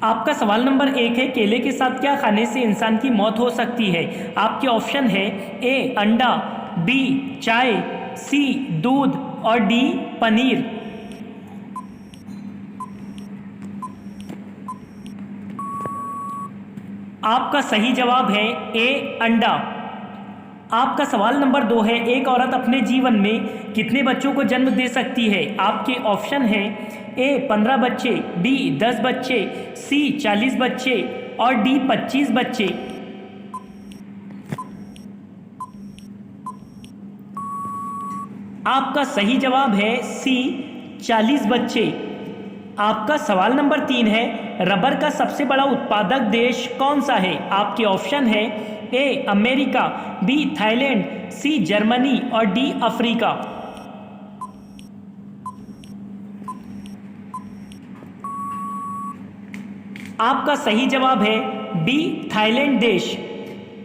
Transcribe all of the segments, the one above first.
आपका सवाल नंबर 1 है, केले के साथ क्या खाने से इंसान की मौत हो सकती है। आपके ऑप्शन है ए अंडा, बी चाय, सी दूध और डी पनीर। आपका सही जवाब है ए अंडा। आपका सवाल नंबर 2 है, एक औरत अपने जीवन में कितने बच्चों को जन्म दे सकती है। आपके ऑप्शन है ए 15 बच्चे, बी 10 बच्चे, सी 40 बच्चे और डी 25 बच्चे। आपका सही जवाब है सी 40 बच्चे। आपका सवाल नंबर 3 है, रबर का सबसे बड़ा उत्पादक देश कौन सा है। आपके ऑप्शन है A America, B Thailand, C Germany और डी अफ्रीका। आपका सही जवाब है बी थाईलैंड देश।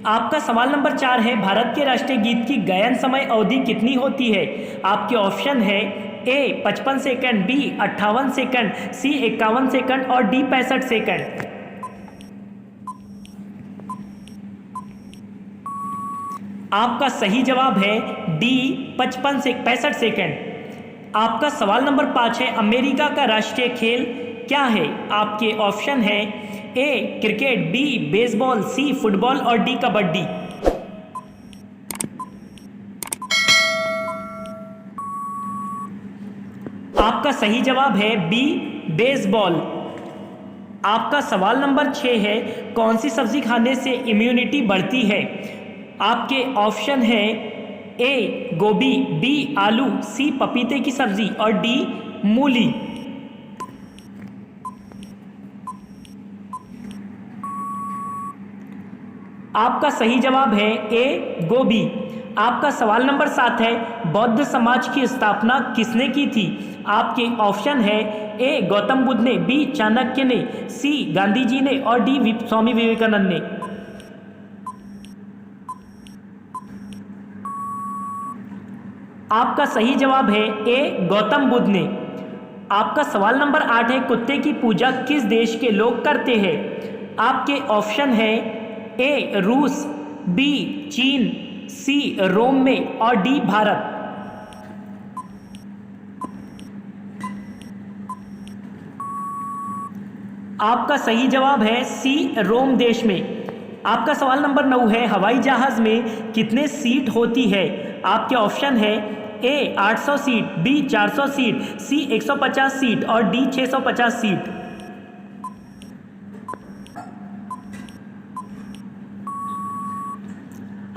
आपका सवाल नंबर 4 है, भारत के राष्ट्रीय गीत की गायन समय अवधि कितनी होती है। आपके ऑप्शन है ए 55 सेकंड, बी 58 सेकंड, सी 51 सेकंड और डी 65 सेकंड। आपका सही जवाब है डी 65 सेकंड। आपका सवाल नंबर 5 है, अमेरिका का राष्ट्रीय खेल क्या है। आपके ऑप्शन है A cricket, B baseball, C football और डी कबड्डी। आपका सही जवाब है बी बेसबॉल। आपका सवाल नंबर 6 है, कौन सी सब्जी खाने से इम्यूनिटी बढ़ती है। आपके ऑप्शन है ए गोभी, बी आलू, सी पपीते की सब्जी और डी मूली। आपका सही जवाब है ए गोभी। आपका सवाल नंबर 7 है, बौद्ध समाज की स्थापना किसने की थी। आपके ऑप्शन है ए गौतम बुद्ध ने, बी चाणक्य ने, सी गांधी जी ने और डी स्वामी विवेकानंद ने। आपका सही जवाब है ए गौतम बुद्ध ने। आपका सवाल नंबर 8 है, कुत्ते की पूजा किस देश के लोग करते हैं। आपके ऑप्शन है ए रूस, बी चीन, सी रोम में और डी भारत। आपका सही जवाब है सी रोम देश में। आपका सवाल नंबर 9 है, हवाई जहाज में कितने सीट होती है। आपके ऑप्शन है ए 800 सीट, बी 400 सीट, सी 150 सीट और डी 650 सीट।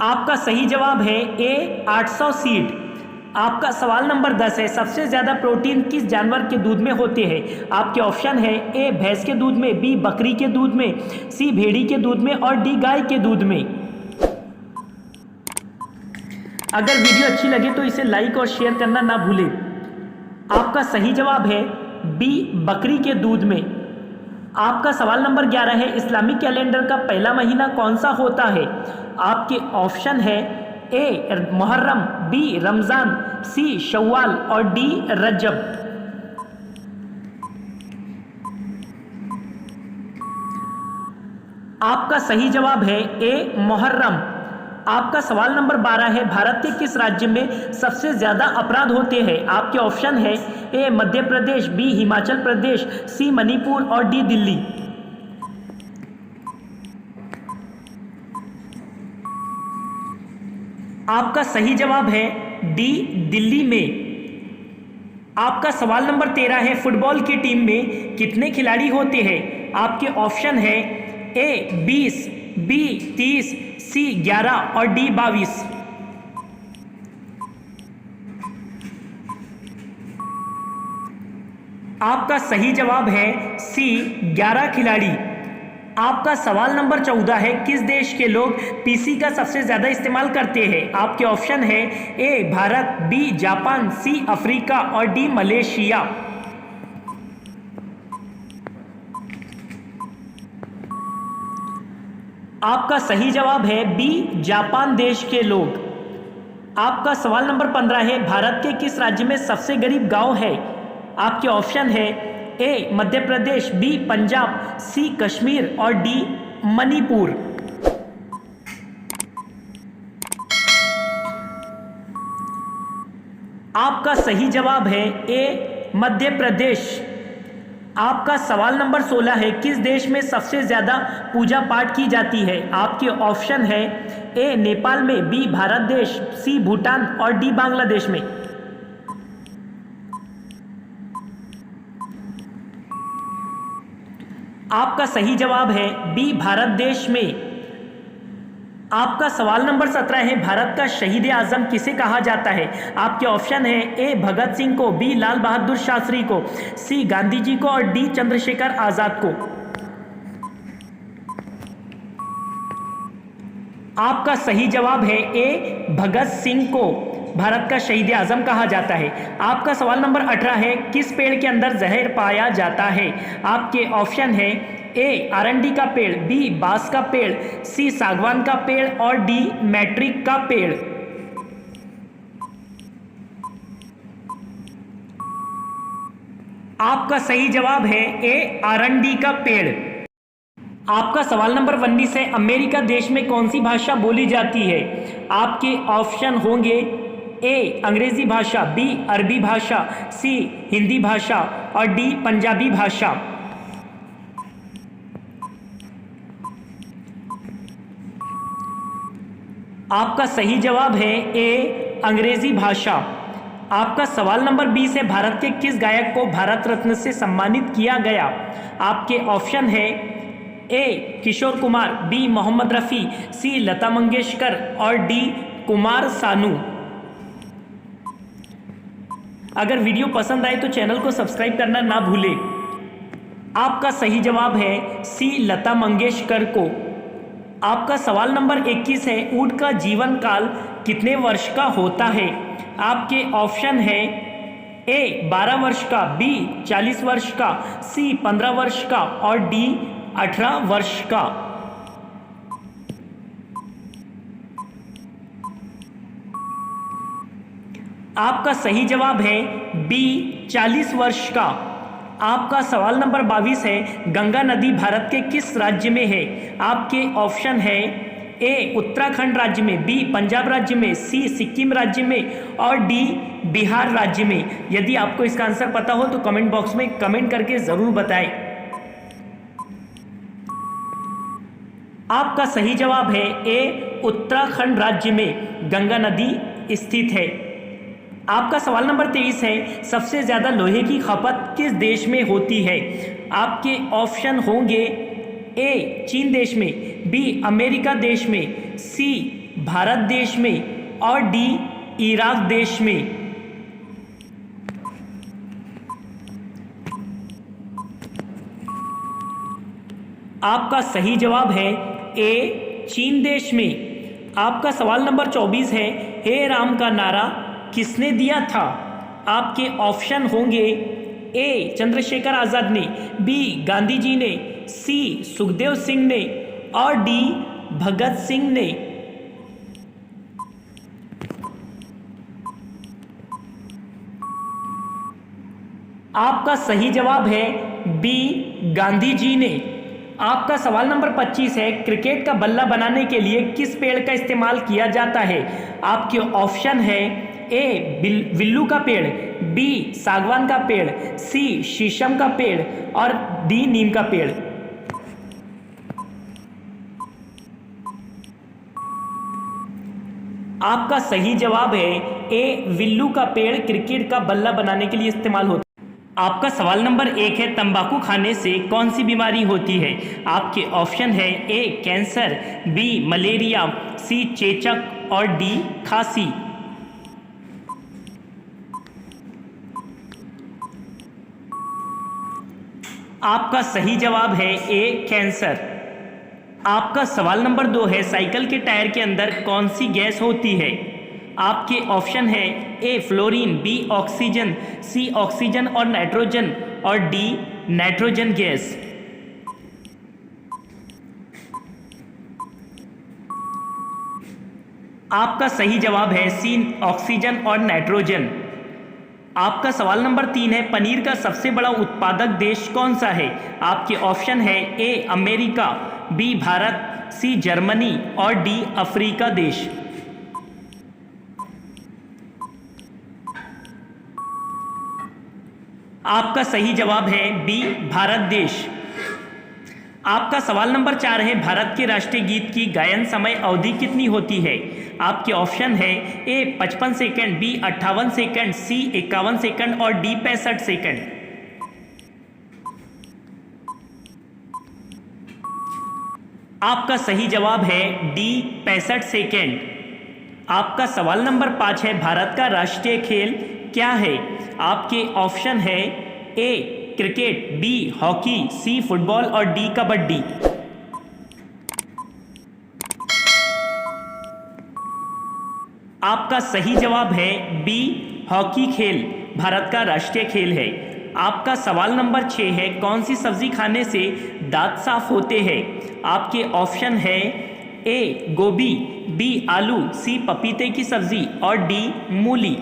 आपका सही जवाब है ए 800 सीट। आपका सवाल नंबर 10 है, सबसे ज़्यादा प्रोटीन किस जानवर के दूध में होते हैं। आपके ऑप्शन है ए भैंस के दूध में, बी बकरी के दूध में, सी भेड़ी के दूध में और डी गाय के दूध में। अगर वीडियो अच्छी लगे तो इसे लाइक और शेयर करना ना भूलें। आपका सही जवाब है बी बकरी के दूध में। आपका सवाल नंबर 11 है, इस्लामिक कैलेंडर का पहला महीना कौन सा होता है। आपके ऑप्शन है ए मुहर्रम, बी रमजान, सी शव्वाल और डी रजब। आपका सही जवाब है ए मुहर्रम। आपका सवाल नंबर 12 है, भारत के किस राज्य में सबसे ज्यादा अपराध होते हैं। आपके ऑप्शन है ए मध्य प्रदेश, बी हिमाचल प्रदेश, सी मणिपुर और डी दिल्ली। आपका सही जवाब है डी दिल्ली में। आपका सवाल नंबर 13 है, फुटबॉल की टीम में कितने खिलाड़ी होते हैं। आपके ऑप्शन है ए 20, बी 30, सी 11 और डी 22। आपका सही जवाब है सी 11 खिलाड़ी। आपका सवाल नंबर 14 है, किस देश के लोग पीसी का सबसे ज्यादा इस्तेमाल करते हैं। आपके ऑप्शन है A Bharat, B Japan, C Africa और डी मलेशिया। आपका सही जवाब है बी जापान देश के लोग। आपका सवाल नंबर 15 है, भारत के किस राज्य में सबसे गरीब गांव है। आपके ऑप्शन है ए मध्य प्रदेश, बी पंजाब, सी कश्मीर और डी मणिपुर। आपका सही जवाब है ए मध्य प्रदेश। आपका सवाल नंबर 16 है, किस देश में सबसे ज्यादा पूजा पाठ की जाती है? आपके ऑप्शन है ए नेपाल में, बी भारत देश, सी भूटान और डी बांग्लादेश में। आपका सही जवाब है बी भारत देश में। आपका सवाल नंबर 17 है, भारत का शहीद आजम किसे कहा जाता है? आपके ऑप्शन है ए भगत सिंह को, बी लाल बहादुर शास्त्री को, सी गांधी जी को और डी चंद्रशेखर आजाद को। आपका सही जवाब है ए भगत सिंह को भारत का शहीद आजम कहा जाता है। आपका सवाल नंबर 18 है, किस पेड़ के अंदर जहर पाया जाता है? आपके ऑप्शन है ए आरंडी का पेड़, बी बांस का पेड़, सी सागवान का पेड़ और डी मैट्रिक का पेड़। आपका सही जवाब है ए आरंडी का पेड़। आपका सवाल नंबर 19 है, अमेरिका देश में कौन सी भाषा बोली जाती है? आपके ऑप्शन होंगे ए अंग्रेजी भाषा, बी अरबी भाषा, सी हिंदी भाषा और डी पंजाबी भाषा। आपका सही जवाब है ए अंग्रेजी भाषा। आपका सवाल नंबर 20 है, भारत के किस गायक को भारत रत्न से सम्मानित किया गया? आपके ऑप्शन है ए किशोर कुमार, बी मोहम्मद रफ़ी, सी लता मंगेशकर और डी कुमार सानू। अगर वीडियो पसंद आए तो चैनल को सब्सक्राइब करना ना भूलें। आपका सही जवाब है सी लता मंगेशकर को। आपका सवाल नंबर 21 है, ऊंट का जीवन काल कितने वर्ष का होता है? आपके ऑप्शन है ए 12 वर्ष का, बी 40 वर्ष का, सी 15 वर्ष का और डी 18 वर्ष का। आपका सही जवाब है बी 40 वर्ष का। आपका सवाल नंबर 22 है, गंगा नदी भारत के किस राज्य में है? आपके ऑप्शन है ए उत्तराखंड राज्य में, बी पंजाब राज्य में, सी सिक्किम राज्य में और डी बिहार राज्य में। यदि आपको इसका आंसर पता हो तो कमेंट बॉक्स में कमेंट करके जरूर बताएं। आपका सही जवाब है ए उत्तराखंड राज्य में गंगा नदी स्थित है। आपका सवाल नंबर 23 है, सबसे ज्यादा लोहे की खपत किस देश में होती है? आपके ऑप्शन होंगे ए चीन देश में, बी अमेरिका देश में, सी भारत देश में और डी इराक देश में। आपका सही जवाब है ए चीन देश में। आपका सवाल नंबर 24 है, हे राम का नारा किसने दिया था? आपके ऑप्शन होंगे ए चंद्रशेखर आजाद ने, बी गांधी जी ने, सी सुखदेव सिंह ने और डी भगत सिंह ने। आपका सही जवाब है बी गांधी जी ने। आपका सवाल नंबर 25 है, क्रिकेट का बल्ला बनाने के लिए किस पेड़ का इस्तेमाल किया जाता है? आपके ऑप्शन है ए विल्लू का पेड़, बी सागवान का पेड़, सी शीशम का पेड़ और डी नीम का पेड़। आपका सही जवाब है ए विल्लू का पेड़ क्रिकेट का बल्ला बनाने के लिए इस्तेमाल होता है। आपका सवाल नंबर 1 है, तंबाकू खाने से कौन सी बीमारी होती है? आपके ऑप्शन है ए कैंसर, बी मलेरिया, सी चेचक और डी खांसी। आपका सही जवाब है ए कैंसर। आपका सवाल नंबर 2 है, साइकिल के टायर के अंदर कौन सी गैस होती है? आपके ऑप्शन है ए फ्लोरीन, बी ऑक्सीजन, सी ऑक्सीजन और नाइट्रोजन और डी नाइट्रोजन गैस। आपका सही जवाब है सी ऑक्सीजन और नाइट्रोजन। आपका सवाल नंबर 3 है, पनीर का सबसे बड़ा उत्पादक देश कौन सा है? आपके ऑप्शन है A America, B Bharat, C Germany और डी अफ्रीका देश। आपका सही जवाब है बी भारत देश। आपका सवाल नंबर 4 है, भारत के राष्ट्रीय गीत की गायन समय अवधि कितनी होती है? आपके ऑप्शन है ए 55 सेकंड, बी 58 सेकंड, सी 51 सेकंड और डी 65 सेकंड। आपका सही जवाब है डी 65 सेकंड। आपका सवाल नंबर 5 है, भारत का राष्ट्रीय खेल क्या है? आपके ऑप्शन है A cricket, B hockey, C football और डी कबड्डी। आपका सही जवाब है बी हॉकी खेल भारत का राष्ट्रीय खेल है। आपका सवाल नंबर 6 है, कौन सी सब्जी खाने से दांत साफ होते हैं? आपके ऑप्शन है ए गोभी, बी आलू, सी पपीते की सब्जी और डी मूली।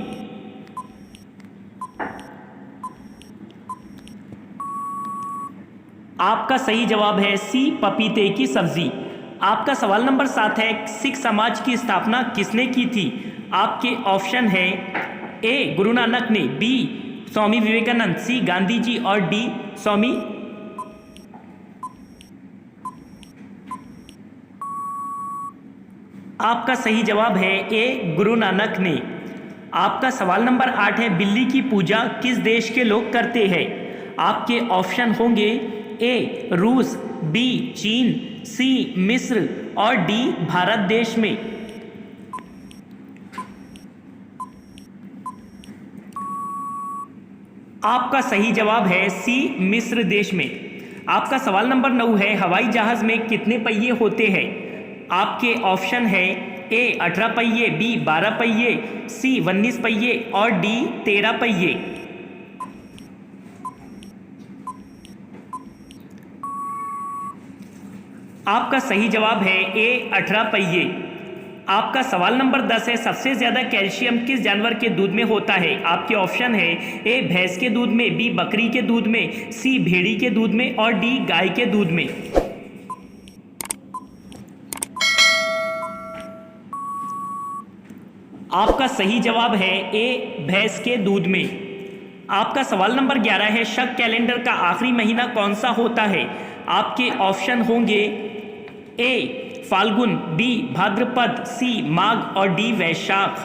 आपका सही जवाब है सी पपीते की सब्जी। आपका सवाल नंबर 7 है, सिख समाज की स्थापना किसने की थी? आपके ऑप्शन है ए गुरु नानक ने, बी स्वामी विवेकानंद, सी गांधी जी और डी स्वामी। आपका सही जवाब है ए गुरु नानक ने। आपका सवाल नंबर 8 है, बिल्ली की पूजा किस देश के लोग करते हैं? आपके ऑप्शन होंगे ए रूस, बी चीन, सी मिस्र और डी भारत देश में। आपका सही जवाब है सी मिस्र देश में। आपका सवाल नंबर 9 है, हवाई जहाज में कितने पहिए होते हैं? आपके ऑप्शन है ए 18 पहिए, बी 12 पहिए, सी 19 पहिए और डी 13 पहिए। आपका सही जवाब है ए 18 पहिए। आपका सवाल नंबर 10 है, सबसे ज्यादा कैल्शियम किस जानवर के दूध में होता है? आपके ऑप्शन है ए भैंस के दूध में, बी बकरी के दूध में, सी भेड़ी के दूध में और डी गाय के दूध में। आपका सही जवाब है ए भैंस के दूध में। आपका सवाल नंबर 11 है, शक कैलेंडर का आखिरी महीना कौन सा होता है? आपके ऑप्शन होंगे ए फाल्गुन, बी भाद्रपद, सी माघ और डी वैशाख।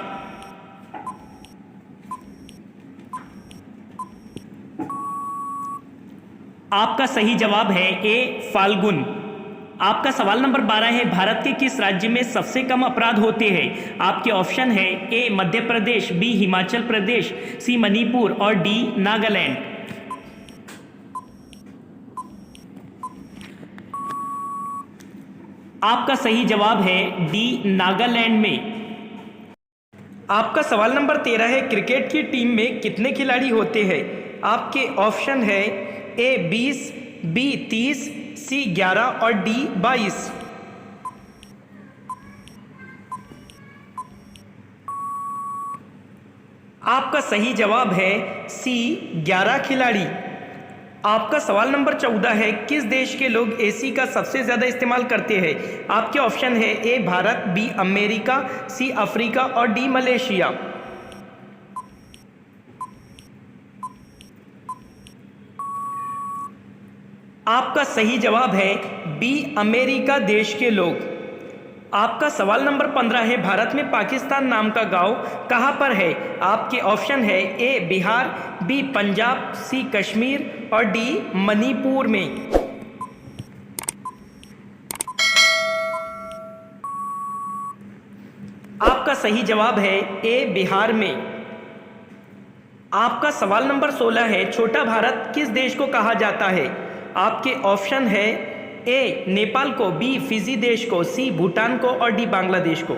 आपका सही जवाब है ए फाल्गुन। आपका सवाल नंबर 12 है, भारत के किस राज्य में सबसे कम अपराध होते हैं? आपके ऑप्शन है ए मध्य प्रदेश, बी हिमाचल प्रदेश, सी मणिपुर और डी नागालैंड। आपका सही जवाब है डी नागालैंड में। आपका सवाल नंबर 13 है, क्रिकेट की टीम में कितने खिलाड़ी होते हैं? आपके ऑप्शन है ए 20, बी 30, सी 11 और डी 22। आपका सही जवाब है सी 11 खिलाड़ी। आपका सवाल नंबर 14 है, किस देश के लोग एसी का सबसे ज़्यादा इस्तेमाल करते हैं? आपके ऑप्शन है A Bharat, B America, C Africa और डी मलेशिया। आपका सही जवाब है बी अमेरिका देश के लोग। आपका सवाल नंबर 15 है, भारत में पाकिस्तान नाम का गांव कहां पर है? आपके ऑप्शन है ए बिहार, बी पंजाब, सी कश्मीर और डी मणिपुर में। आपका सही जवाब है ए बिहार में। आपका सवाल नंबर 16 है, छोटा भारत किस देश को कहा जाता है? आपके ऑप्शन है ए नेपाल को, बी फिजी देश को, सी भूटान को और डी बांग्लादेश को।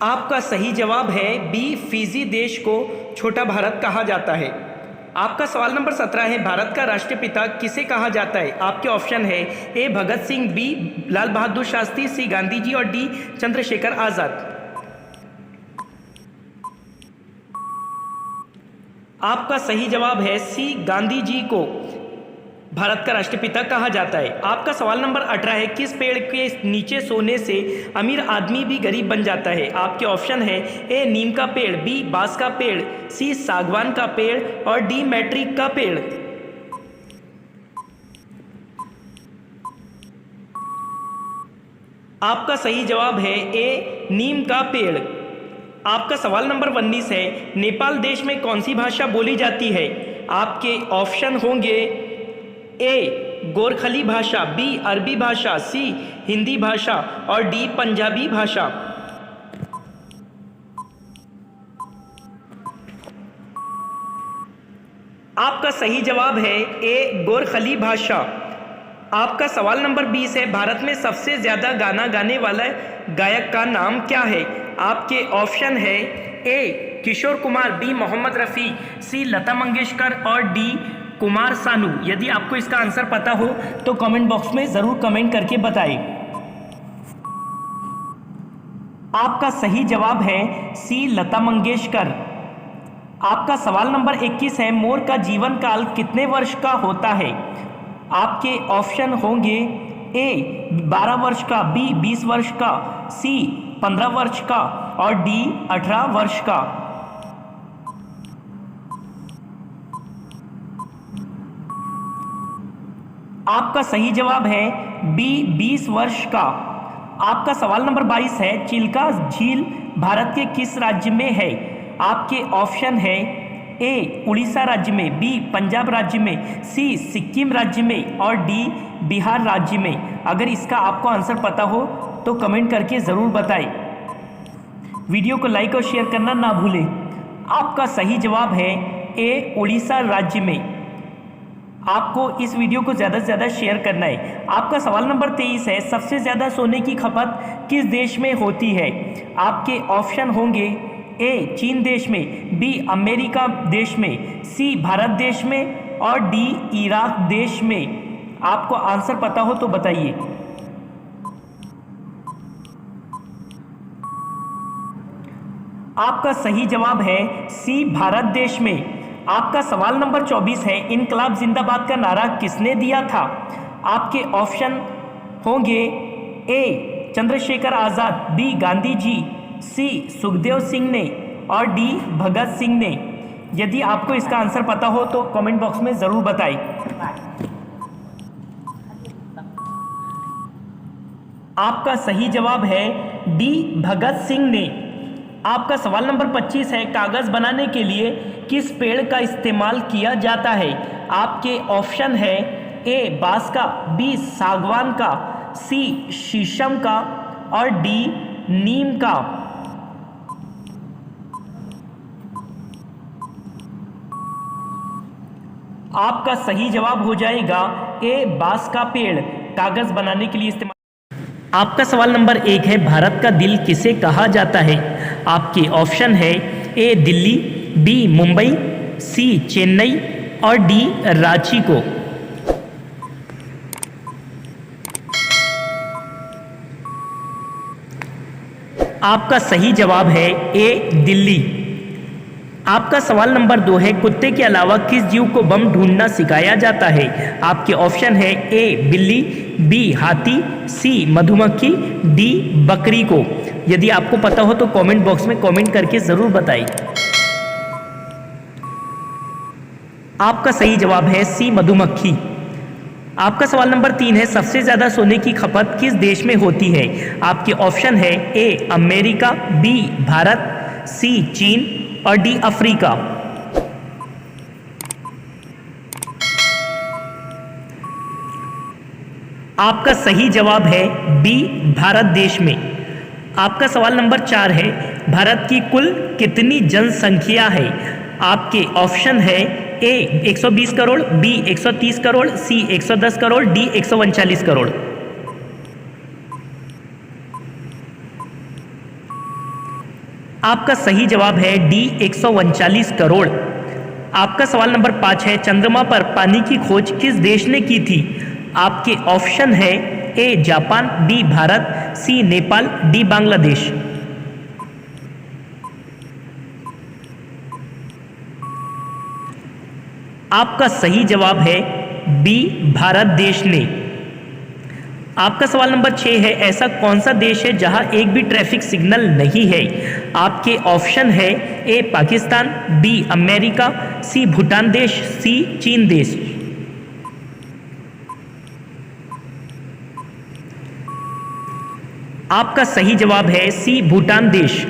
आपका सही जवाब है बी फिजी देश को छोटा भारत कहा जाता है। आपका सवाल नंबर 17 है, भारत का राष्ट्रपिता किसे कहा जाता है? आपके ऑप्शन है ए भगत सिंह, बी लाल बहादुर शास्त्री, सी गांधी जी और डी चंद्रशेखर आजाद। आपका सही जवाब है सी, गांधी जी को भारत का राष्ट्रपिता कहा जाता है। आपका सवाल नंबर 18 है, किस पेड़ के नीचे सोने से अमीर आदमी भी गरीब बन जाता है? आपके ऑप्शन है ए नीम का पेड़, बी बांस का पेड़, सी सागवान का पेड़ और डी मैट्रिक का पेड़। आपका सही जवाब है ए नीम का पेड़। आपका सवाल नंबर 19 है, नेपाल देश में कौन सी भाषा बोली जाती है? आपके ऑप्शन होंगे ए गोरखली भाषा, बी अरबी भाषा, सी हिंदी भाषा और डी पंजाबी भाषा। आपका सही जवाब है ए गोरखली भाषा। आपका सवाल नंबर 20 है, भारत में सबसे ज्यादा गाना गाने वाला गायक का नाम क्या है? आपके ऑप्शन है ए किशोर कुमार, बी मोहम्मद रफ़ी, सी लता मंगेशकर और डी कुमार सानू। यदि आपको इसका आंसर पता हो तो कमेंट बॉक्स में जरूर कमेंट करके बताएं। आपका सही जवाब है सी लता मंगेशकर। आपका सवाल नंबर 21 है, मोर का जीवन काल कितने वर्ष का होता है? आपके ऑप्शन होंगे ए 12 वर्ष का, बी 20 वर्ष का, सी 15 वर्ष का और डी 18 वर्ष का। आपका सही जवाब है बी 20 वर्ष का। आपका सवाल नंबर 22 है, चिल्का झील भारत के किस राज्य में है? आपके ऑप्शन है ए उड़ीसा राज्य में, बी पंजाब राज्य में, सी सिक्किम राज्य में और डी बिहार राज्य में। अगर इसका आपको आंसर पता हो तो कमेंट करके ज़रूर बताएं। वीडियो को लाइक और शेयर करना ना भूलें। आपका सही जवाब है ए उड़ीसा राज्य में। आपको इस वीडियो को ज़्यादा से ज़्यादा शेयर करना है। आपका सवाल नंबर 23 है, सबसे ज़्यादा सोने की खपत किस देश में होती है? आपके ऑप्शन होंगे ए चीन देश में, बी अमेरिका देश में, सी भारत देश में और डी इराक देश में। आपको आंसर पता हो तो बताइए। आपका सही जवाब है सी भारत देश में। आपका सवाल नंबर 24 है, इनकलाब जिंदाबाद का नारा किसने दिया था? आपके ऑप्शन होंगे ए चंद्रशेखर आजाद, बी गांधी जी, सी सुखदेव सिंह ने और डी भगत सिंह ने। यदि आपको इसका आंसर पता हो तो कमेंट बॉक्स में जरूर बताएं। आपका सही जवाब है डी भगत सिंह ने। आपका सवाल नंबर 25 है, कागज बनाने के लिए किस पेड़ का इस्तेमाल किया जाता है? आपके ऑप्शन है ए बांस का, बी सागवान का, सी शीशम का और डी नीम का। आपका सही जवाब हो जाएगा ए बांस का पेड़ कागज बनाने के लिए इस्तेमाल। आपका सवाल नंबर 1 है, भारत का दिल किसे कहा जाता है? आपके ऑप्शन है ए दिल्ली, बी मुंबई, सी चेन्नई और डी रांची को। आपका सही जवाब है ए दिल्ली। आपका सवाल नंबर 2 है, कुत्ते के अलावा किस जीव को बम ढूंढना सिखाया जाता है? आपके ऑप्शन है ए बिल्ली, बी हाथी, सी मधुमक्खी, डी बकरी को। यदि आपको पता हो तो कमेंट बॉक्स में कमेंट करके जरूर बताएं। आपका सही जवाब है सी मधुमक्खी। आपका सवाल नंबर 3 है, सबसे ज्यादा सोने की खपत किस देश में होती है? आपके ऑप्शन है ए अमेरिका, बी भारत, सी चीन और डी अफ्रीका। आपका सही जवाब है बी भारत देश में। आपका सवाल नंबर 4 है, भारत की कुल कितनी जनसंख्या है? आपके ऑप्शन है ए 120 करोड़, बी 130 करोड़, सी 110 करोड़, डी 139 करोड़। आपका सही जवाब है डी 139 करोड़। आपका सवाल नंबर 5 है, चंद्रमा पर पानी की खोज किस देश ने की थी? आपके ऑप्शन है A Japan, B Bharat, C Nepal, D Bangladesh. आपका सही जवाब है बी भारत देश ने। आपका सवाल नंबर 6 है, ऐसा कौन सा देश है जहां एक भी ट्रैफिक सिग्नल नहीं है? आपके ऑप्शन है ए पाकिस्तान, बी अमेरिका, सी भूटान देश, सी चीन देश। आपका सही जवाब है सी भूटान देश।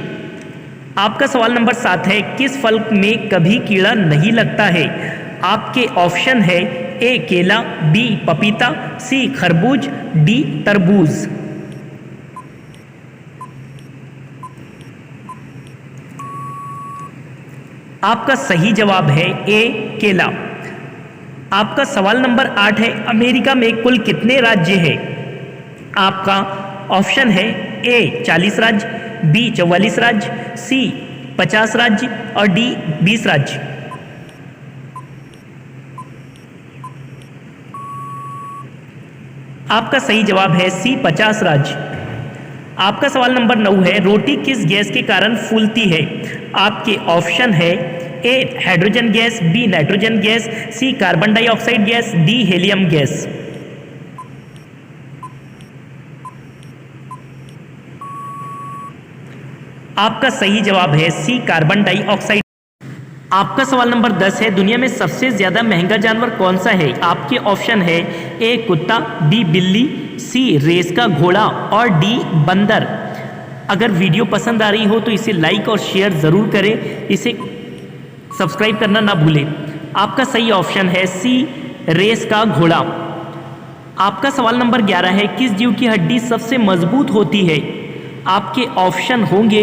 आपका सवाल नंबर 7 है, किस फल में कभी कीड़ा नहीं लगता है? आपके ऑप्शन है ए केला, बी पपीता, सी खरबूज, डी तरबूज। आपका सही जवाब है ए केला। आपका सवाल नंबर 8 है, अमेरिका में कुल कितने राज्य हैं? आपका ऑप्शन है ए 40 राज्य, बी 44 राज्य, सी 50 राज्य और डी 20 राज्य। आपका सही जवाब है सी 50 राज्य। आपका सवाल नंबर 9 है, रोटी किस गैस के कारण फूलती है? आपके ऑप्शन है A hydrogen gas, B nitrogen gas, C carbon dioxide gas, D helium gas. आपका सही जवाब है सी कार्बन डाइऑक्साइड। आपका सवाल नंबर 10 है, दुनिया में सबसे ज्यादा महंगा जानवर कौन सा है? आपके ऑप्शन है ए कुत्ता, बी बिल्ली, सी रेस का घोड़ा और डी बंदर। अगर वीडियो पसंद आ रही हो तो इसे लाइक और शेयर ज़रूर करें, इसे सब्सक्राइब करना ना भूलें। आपका सही ऑप्शन है सी रेस का घोड़ा। आपका सवाल नंबर 11 है, किस जीव की हड्डी सबसे मजबूत होती है? आपके ऑप्शन होंगे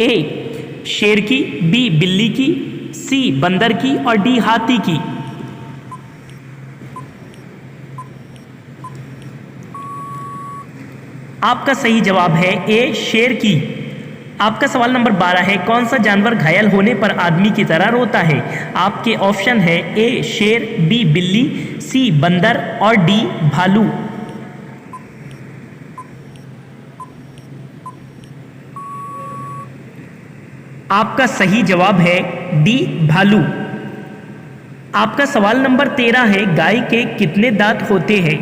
ए शेर की, बी बिल्ली की, सी बंदर की और डी हाथी की। आपका सही जवाब है ए शेर की। आपका सवाल नंबर 12 है, कौन सा जानवर घायल होने पर आदमी की तरह रोता है? आपके ऑप्शन है ए शेर, बी बिल्ली, सी बंदर और डी भालू। आपका सही जवाब है डी भालू। आपका सवाल नंबर 13 है, गाय के कितने दांत होते हैं?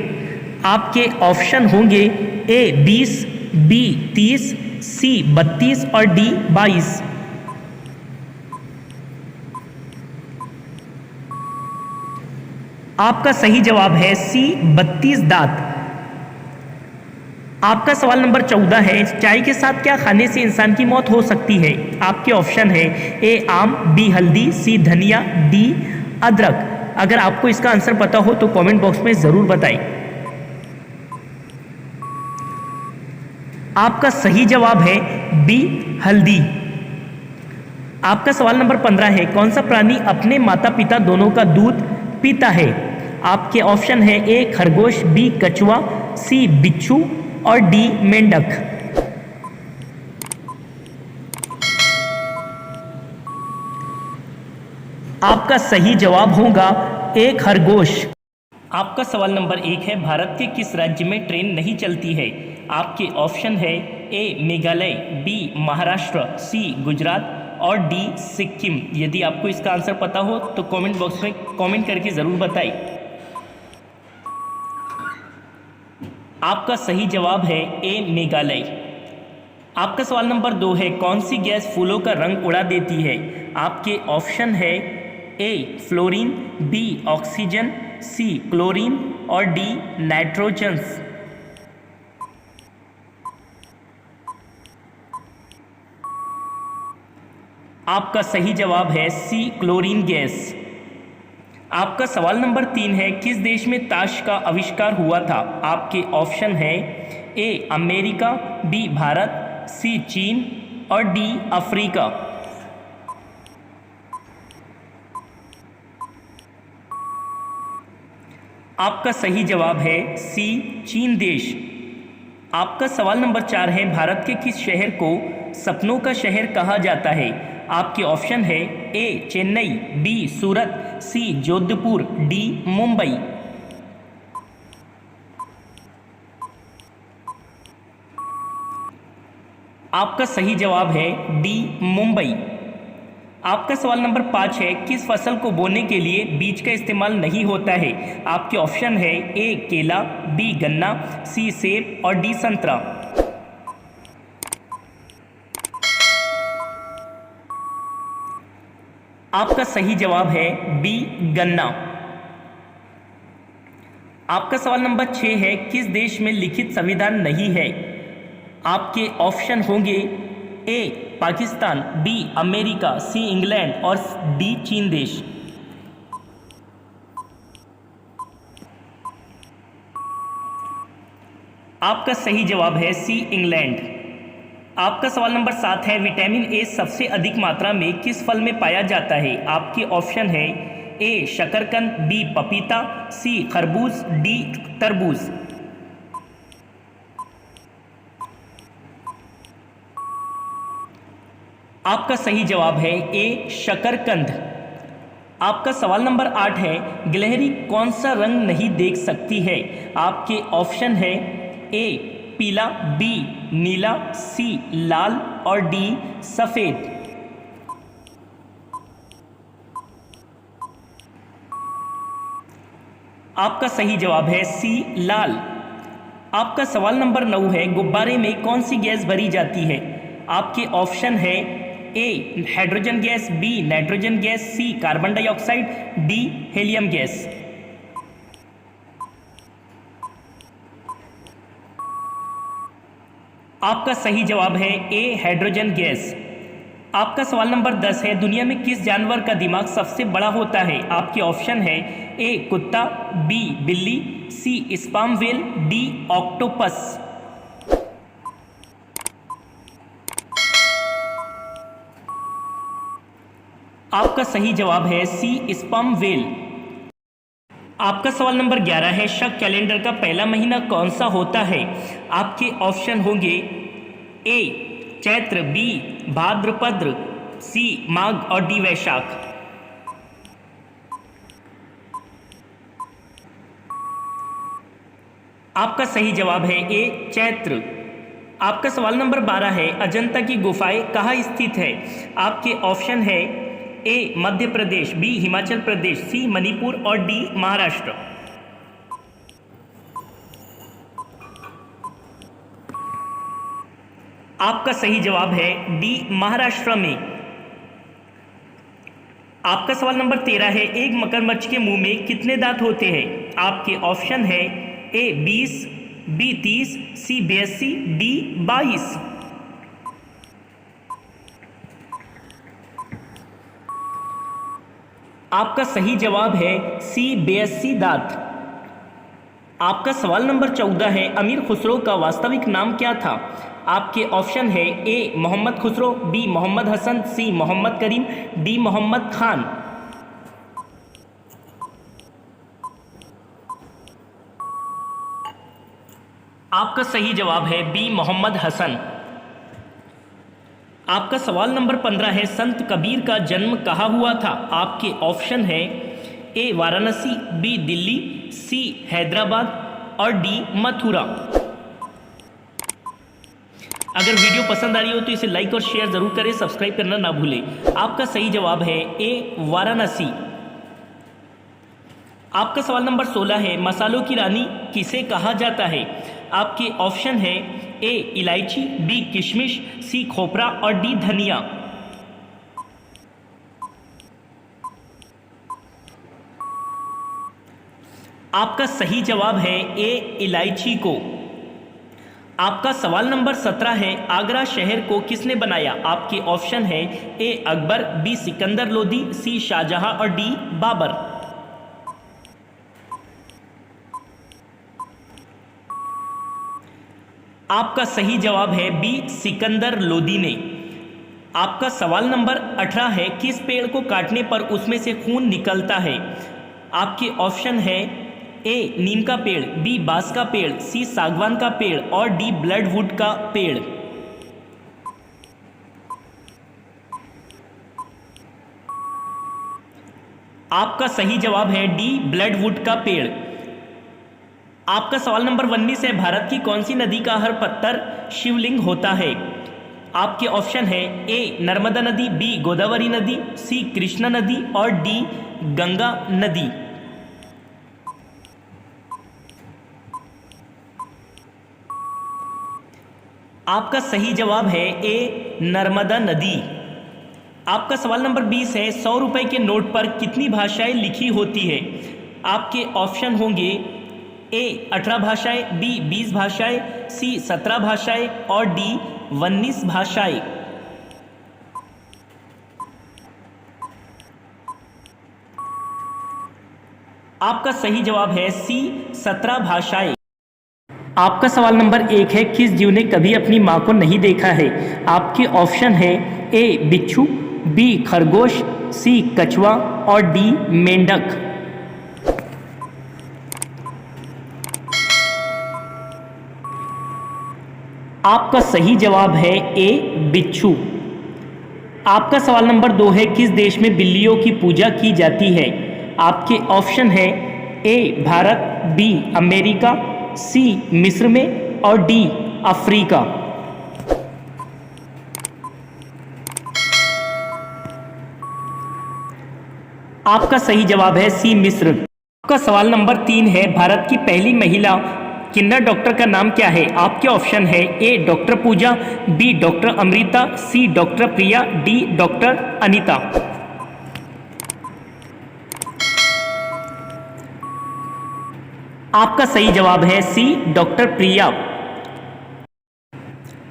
आपके ऑप्शन होंगे ए 20, बी 30, सी 32 और डी 22। आपका सही जवाब है सी 32 दांत। आपका सवाल नंबर 14 है, चाय के साथ क्या खाने से इंसान की मौत हो सकती है? आपके ऑप्शन है ए आम, बी हल्दी, सी धनिया, डी अदरक। अगर आपको इसका आंसर पता हो तो कमेंट बॉक्स में ज़रूर बताएं। आपका सही जवाब है बी हल्दी। आपका सवाल नंबर 15 है, कौन सा प्राणी अपने माता पिता दोनों का दूध पीता है? आपके ऑप्शन है ए खरगोश, बी कछुआ, सी बिच्छू और डी मेंढक। आपका सही जवाब होगा ए खरगोश। आपका सवाल नंबर 1 है, भारत के किस राज्य में ट्रेन नहीं चलती है? आपके ऑप्शन है ए मेघालय, बी महाराष्ट्र, सी गुजरात और डी सिक्किम। यदि आपको इसका आंसर पता हो तो कमेंट बॉक्स में कमेंट करके ज़रूर बताएं। आपका सही जवाब है ए मेघालय। आपका सवाल नंबर 2 है, कौन सी गैस फूलों का रंग उड़ा देती है? आपके ऑप्शन है ए फ्लोरीन, बी ऑक्सीजन, सी क्लोरीन और डी नाइट्रोजन्स। आपका सही जवाब है सी क्लोरीन गैस। आपका सवाल नंबर 3 है, किस देश में ताश का आविष्कार हुआ था? आपके ऑप्शन है ए अमेरिका, बी भारत, सी चीन और डी अफ्रीका। आपका सही जवाब है सी चीन देश। आपका सवाल नंबर 4 है, भारत के किस शहर को सपनों का शहर कहा जाता है? आपके ऑप्शन है ए चेन्नई, बी सूरत, सी जोधपुर, डी मुंबई। आपका सही जवाब है डी मुंबई। आपका सवाल नंबर 5 है, किस फसल को बोने के लिए बीज का इस्तेमाल नहीं होता है? आपके ऑप्शन है ए केला, बी गन्ना, सी सेब और डी संतरा। आपका सही जवाब है बी गन्ना। आपका सवाल नंबर 6 है, किस देश में लिखित संविधान नहीं है? आपके ऑप्शन होंगे A Pakistan, B America, C England और डी चीन देश। आपका सही जवाब है सी इंग्लैंड। आपका सवाल नंबर 7 है, विटामिन ए सबसे अधिक मात्रा में किस फल में पाया जाता है? आपके ऑप्शन है ए शकरकंद, बी पपीता, सी खरबूज, डी तरबूज। आपका सही जवाब है ए शकरकंद। आपका सवाल नंबर 8 है, गिलहरी कौन सा रंग नहीं देख सकती है? आपके ऑप्शन है ए पीला, बी नीला, सी लाल और डी सफेद। आपका सही जवाब है सी लाल। आपका सवाल नंबर 9 है, गुब्बारे में कौन सी गैस भरी जाती है? आपके ऑप्शन है A hydrogen gas, B nitrogen gas, C carbon dioxide, D helium gas. आपका सही जवाब है ए हाइड्रोजन गैस। आपका सवाल नंबर 10 है, दुनिया में किस जानवर का दिमाग सबसे बड़ा होता है? आपके ऑप्शन है ए कुत्ता, बी बिल्ली, सी स्पर्म व्हेल, डी ऑक्टोपस। आपका सही जवाब है सी स्पर्म व्हेल। आपका सवाल नंबर 11 है, शक कैलेंडर का पहला महीना कौन सा होता है? आपके ऑप्शन होंगे ए चैत्र, बी भाद्रपद, सी माघ और डी वैशाख। आपका सही जवाब है ए चैत्र। आपका सवाल नंबर 12 है, अजंता की गुफाएं कहाँ स्थित है? आपके ऑप्शन है ए मध्य प्रदेश, बी हिमाचल प्रदेश, सी मणिपुर और डी महाराष्ट्र। आपका सही जवाब है डी महाराष्ट्र में। आपका सवाल नंबर 13 है, एक मगरमच्छ के मुंह में कितने दांत होते हैं? आपके ऑप्शन है ए 20, बी 30, सी 82, डी 22। आपका सही जवाब है सी 82 दांत। आपका सवाल नंबर 14 है, अमीर खुसरो का वास्तविक नाम क्या था? आपके ऑप्शन है ए मोहम्मद खुसरो, बी मोहम्मद हसन, सी मोहम्मद करीम, डी मोहम्मद खान। आपका सही जवाब है बी मोहम्मद हसन। आपका सवाल नंबर 15 है, संत कबीर का जन्म कहाँ हुआ था? आपके ऑप्शन है ए वाराणसी, बी दिल्ली, सी हैदराबाद और डी मथुरा। अगर वीडियो पसंद आ रही हो तो इसे लाइक और शेयर जरूर करें, सब्सक्राइब करना ना भूलें। आपका सही जवाब है ए वाराणसी। आपका सवाल नंबर 16 है, मसालों की रानी किसे कहा जाता है? आपके ऑप्शन है ए इलायची, बी किशमिश, सी खोपरा और डी धनिया। आपका सही जवाब है ए इलायची को। आपका सवाल नंबर 17 है, आगरा शहर को किसने बनाया? आपके ऑप्शन है ए अकबर, बी सिकंदर लोदी, सी शाहजहां और डी बाबर। आपका सही जवाब है बी सिकंदर लोदी ने। आपका सवाल नंबर 18 है, किस पेड़ को काटने पर उसमें से खून निकलता है? आपके ऑप्शन है ए नीम का पेड़, बी बांस का पेड़, सी सागवान का पेड़ और डी ब्लडवुड का पेड़। आपका सही जवाब है डी, ब्लडवुड का पेड़। आपका सवाल नंबर 19 है, भारत की कौन सी नदी का हर पत्थर शिवलिंग होता है? आपके ऑप्शन है ए नर्मदा नदी, बी गोदावरी नदी, सी कृष्णा नदी और डी गंगा नदी। आपका सही जवाब है ए नर्मदा नदी। आपका सवाल नंबर 20 है, 100 रुपए के नोट पर कितनी भाषाएं लिखी होती है? आपके ऑप्शन होंगे ए 18 भाषाएं, बी 20 भाषाएं, सी 17 भाषाएं और डी 19 भाषाएं। आपका सही जवाब है सी 17 भाषाएं। आपका सवाल नंबर 1 है, किस जीव ने कभी अपनी मां को नहीं देखा है? आपके ऑप्शन है ए बिच्छू, बी खरगोश, सी कछुआ और डी मेंढक। आपका सही जवाब है ए बिच्छू। आपका सवाल नंबर 2 है, किस देश में बिल्लियों की पूजा की जाती है? आपके ऑप्शन है ए भारत, बी अमेरिका, सी मिस्र में और डी अफ्रीका। आपका सही जवाब है सी मिस्र। आपका सवाल नंबर 3 है, भारत की पहली महिला किन्नर डॉक्टर का नाम क्या है? आपके ऑप्शन है ए डॉक्टर पूजा, बी डॉक्टर अमृता, सी डॉक्टर प्रिया, डी डॉक्टर अनीता। आपका सही जवाब है सी डॉक्टर प्रिया।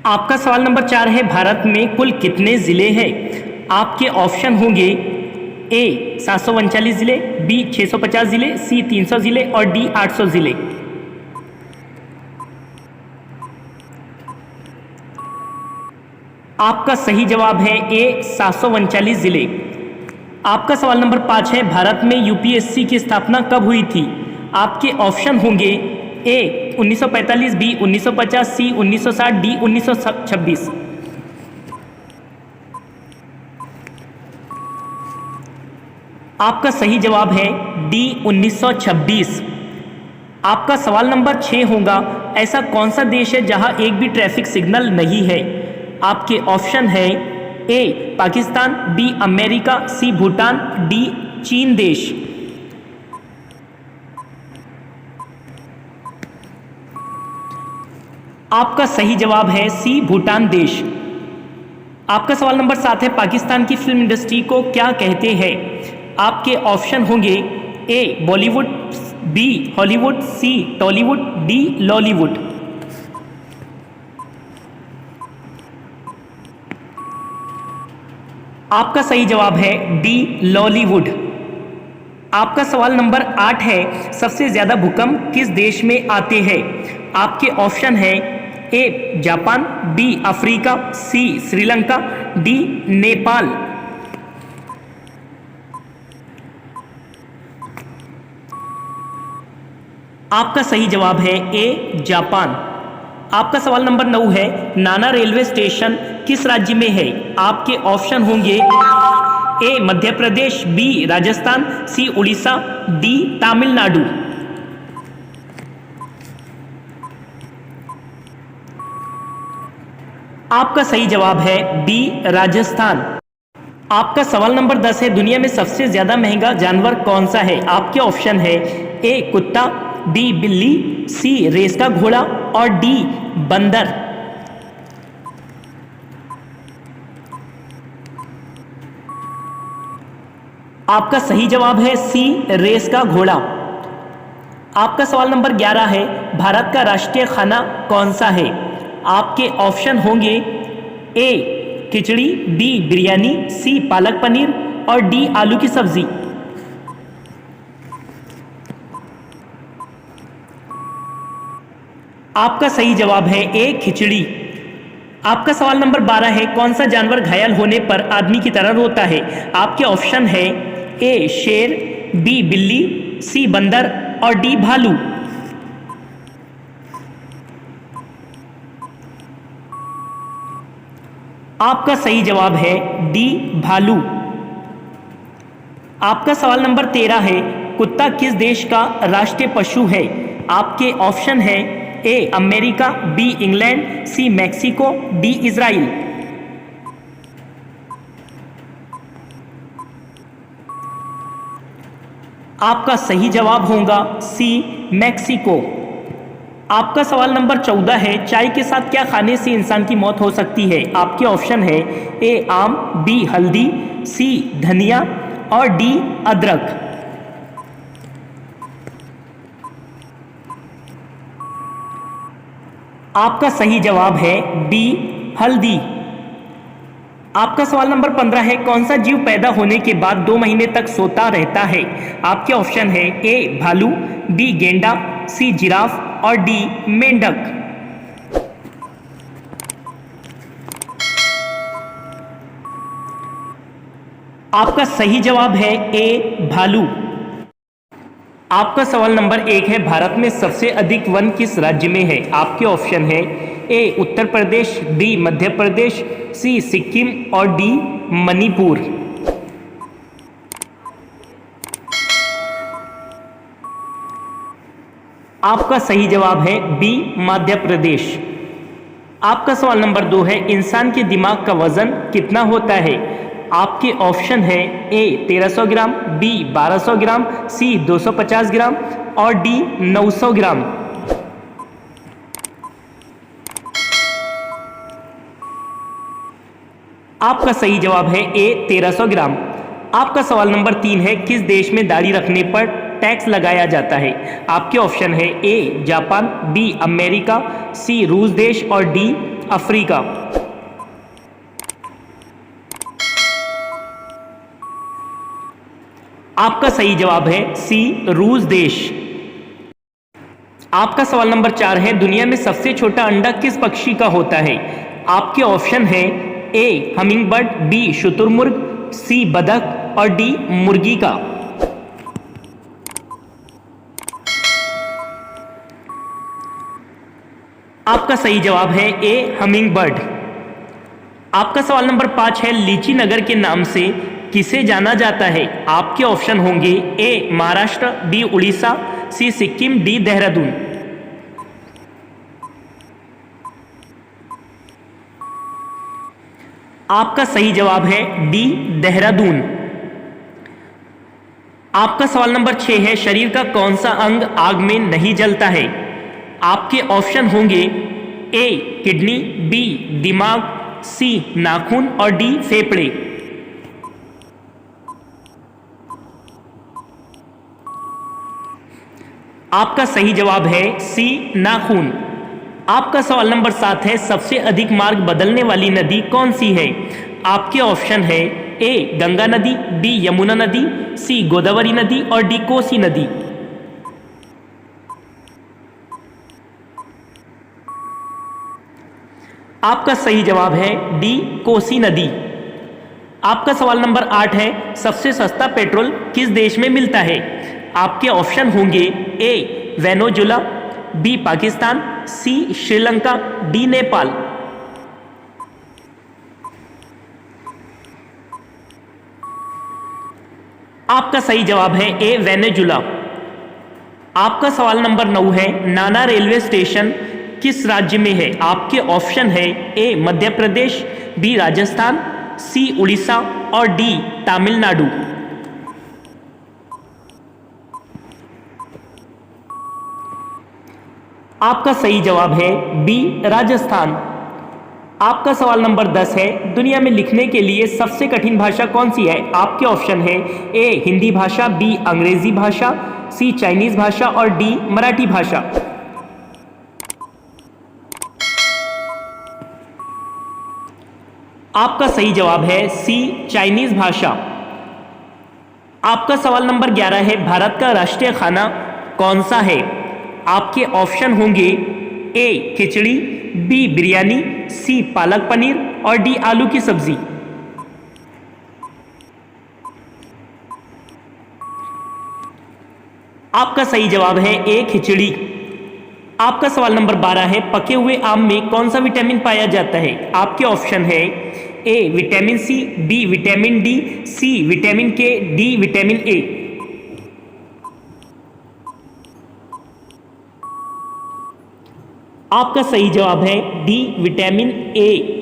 आपका सवाल नंबर 4 है, भारत में कुल कितने जिले हैं? आपके ऑप्शन होंगे ए 739 जिले, बी 650 जिले, सी 300 जिले और डी 800 जिले। आपका सही जवाब है ए 739 जिले। आपका सवाल नंबर 5 है, भारत में यूपीएससी की स्थापना कब हुई थी? आपके ऑप्शन होंगे ए 1945, बी 1950, सी 1960, डी 1926। आपका सही जवाब है डी 1926। आपका सवाल नंबर 6 होगा, ऐसा कौन सा देश है जहां एक भी ट्रैफिक सिग्नल नहीं है? आपके ऑप्शन है ए पाकिस्तान, बी अमेरिका, सी भूटान, डी चीन देश। आपका सही जवाब है सी भूटान देश। आपका सवाल नंबर 7 है, पाकिस्तान की फिल्म इंडस्ट्री को क्या कहते हैं? आपके ऑप्शन होंगे ए बॉलीवुड, बी हॉलीवुड, सी टॉलीवुड, डी लॉलीवुड। आपका सही जवाब है डी लॉलीवुड। आपका सवाल नंबर 8 है, सबसे ज्यादा भूकंप किस देश में आते हैं? आपके ऑप्शन है A Japan, B Africa, C Sri Lanka, D Nepal. आपका सही जवाब है ए जापान। आपका सवाल नंबर 9 है, नाना रेलवे स्टेशन किस राज्य में है? आपके ऑप्शन होंगे ए मध्य प्रदेश, बी राजस्थान, सी उड़ीसा, डी तमिलनाडु। आपका सही जवाब है डी राजस्थान। आपका सवाल नंबर 10 है, दुनिया में सबसे ज्यादा महंगा जानवर कौन सा है? आपके ऑप्शन है ए कुत्ता, बी बिल्ली, सी रेस का घोड़ा और डी बंदर। आपका सही जवाब है सी रेस का घोड़ा। आपका सवाल नंबर 11 है, भारत का राष्ट्रीय खाना कौन सा है? आपके ऑप्शन होंगे ए खिचड़ी, बी बिरयानी, सी पालक पनीर और डी आलू की सब्जी। आपका सही जवाब है ए खिचड़ी। आपका सवाल नंबर 12 है, कौन सा जानवर घायल होने पर आदमी की तरह रोता है? आपके ऑप्शन है ए शेर, बी बिल्ली, सी बंदर और डी भालू। आपका सही जवाब है डी भालू। आपका सवाल नंबर 13 है, कुत्ता किस देश का राष्ट्रीय पशु है? आपके ऑप्शन है A America, B England, C Mexico, D Israel. आपका सही जवाब होगा सी मैक्सिको। आपका सवाल नंबर 14 है, चाय के साथ क्या खाने से इंसान की मौत हो सकती है? आपके ऑप्शन है ए आम, बी हल्दी, सी धनिया और डी अदरक। आपका सही जवाब है बी हल्दी। आपका सवाल नंबर 15 है, कौन सा जीव पैदा होने के बाद 2 महीने तक सोता रहता है? आपके ऑप्शन है ए भालू, बी गेंडा, सी जिराफ और डी मेंढक। आपका सही जवाब है ए भालू। आपका सवाल नंबर 1 है, भारत में सबसे अधिक वन किस राज्य में है? आपके ऑप्शन है ए उत्तर प्रदेश, बी मध्य प्रदेश, सी सिक्किम और डी मणिपुर। आपका सही जवाब है बी मध्य प्रदेश। आपका सवाल नंबर 2 है, इंसान के दिमाग का वजन कितना होता है? आपके ऑप्शन है ए 1300 ग्राम, बी 1200 ग्राम, सी 250 ग्राम और डी 900 ग्राम। आपका सही जवाब है ए 1300 ग्राम। आपका सवाल नंबर 3 है, किस देश में दाढ़ी रखने पर टैक्स लगाया जाता है? आपके ऑप्शन है ए जापान, बी अमेरिका, सी रूस देश और डी अफ्रीका। आपका सही जवाब है सी रूस देश। आपका सवाल नंबर 4 है, दुनिया में सबसे छोटा अंडा किस पक्षी का होता है? आपके ऑप्शन है ए हमिंग बर्ड, बी शुतुरमुर्ग, सी बतख और डी मुर्गी का। आपका सही जवाब है ए हमिंग बर्ड। आपका सवाल नंबर 5 है, लीची नगर के नाम से किसे जाना जाता है? आपके ऑप्शन होंगे ए महाराष्ट्र, बी उड़ीसा, सी सिक्किम, डी देहरादून। आपका सही जवाब है डी देहरादून। आपका सवाल नंबर 6 है, शरीर का कौन सा अंग आग में नहीं जलता है? आपके ऑप्शन होंगे ए किडनी, बी दिमाग, सी नाखून और डी फेफड़े। आपका सही जवाब है सी नाखून। आपका सवाल नंबर 7 है, सबसे अधिक मार्ग बदलने वाली नदी कौन सी है? आपके ऑप्शन है ए गंगा नदी, बी यमुना नदी, सी गोदावरी नदी और डी कोसी नदी। आपका सही जवाब है डी कोसी नदी। आपका सवाल नंबर 8 है, सबसे सस्ता पेट्रोल किस देश में मिलता है? आपके ऑप्शन होंगे ए वेनेजुएला, बी पाकिस्तान, सी श्रीलंका, डी नेपाल। आपका सही जवाब है ए वेनेजुएला। आपका सवाल नंबर 9 है, नाना रेलवे स्टेशन किस राज्य में है? आपके ऑप्शन है ए मध्य प्रदेश, बी राजस्थान, सी उड़ीसा और डी तमिलनाडु। आपका सही जवाब है बी राजस्थान। आपका सवाल नंबर 10 है, दुनिया में लिखने के लिए सबसे कठिन भाषा कौन सी है? आपके ऑप्शन है ए हिंदी भाषा, बी अंग्रेजी भाषा, सी चाइनीज भाषा और डी मराठी भाषा। आपका सही जवाब है सी चाइनीज भाषा। आपका सवाल नंबर 11 है, भारत का राष्ट्रीय खाना कौन सा है? आपके ऑप्शन होंगे ए खिचड़ी, बी बिरयानी, सी पालक पनीर और डी आलू की सब्जी। आपका सही जवाब है ए खिचड़ी। आपका सवाल नंबर 12 है, पके हुए आम में कौन सा विटामिन पाया जाता है? आपके ऑप्शन है A vitamin C, B vitamin D, C vitamin K, D vitamin A. आपका सही जवाब है डी विटामिन ए।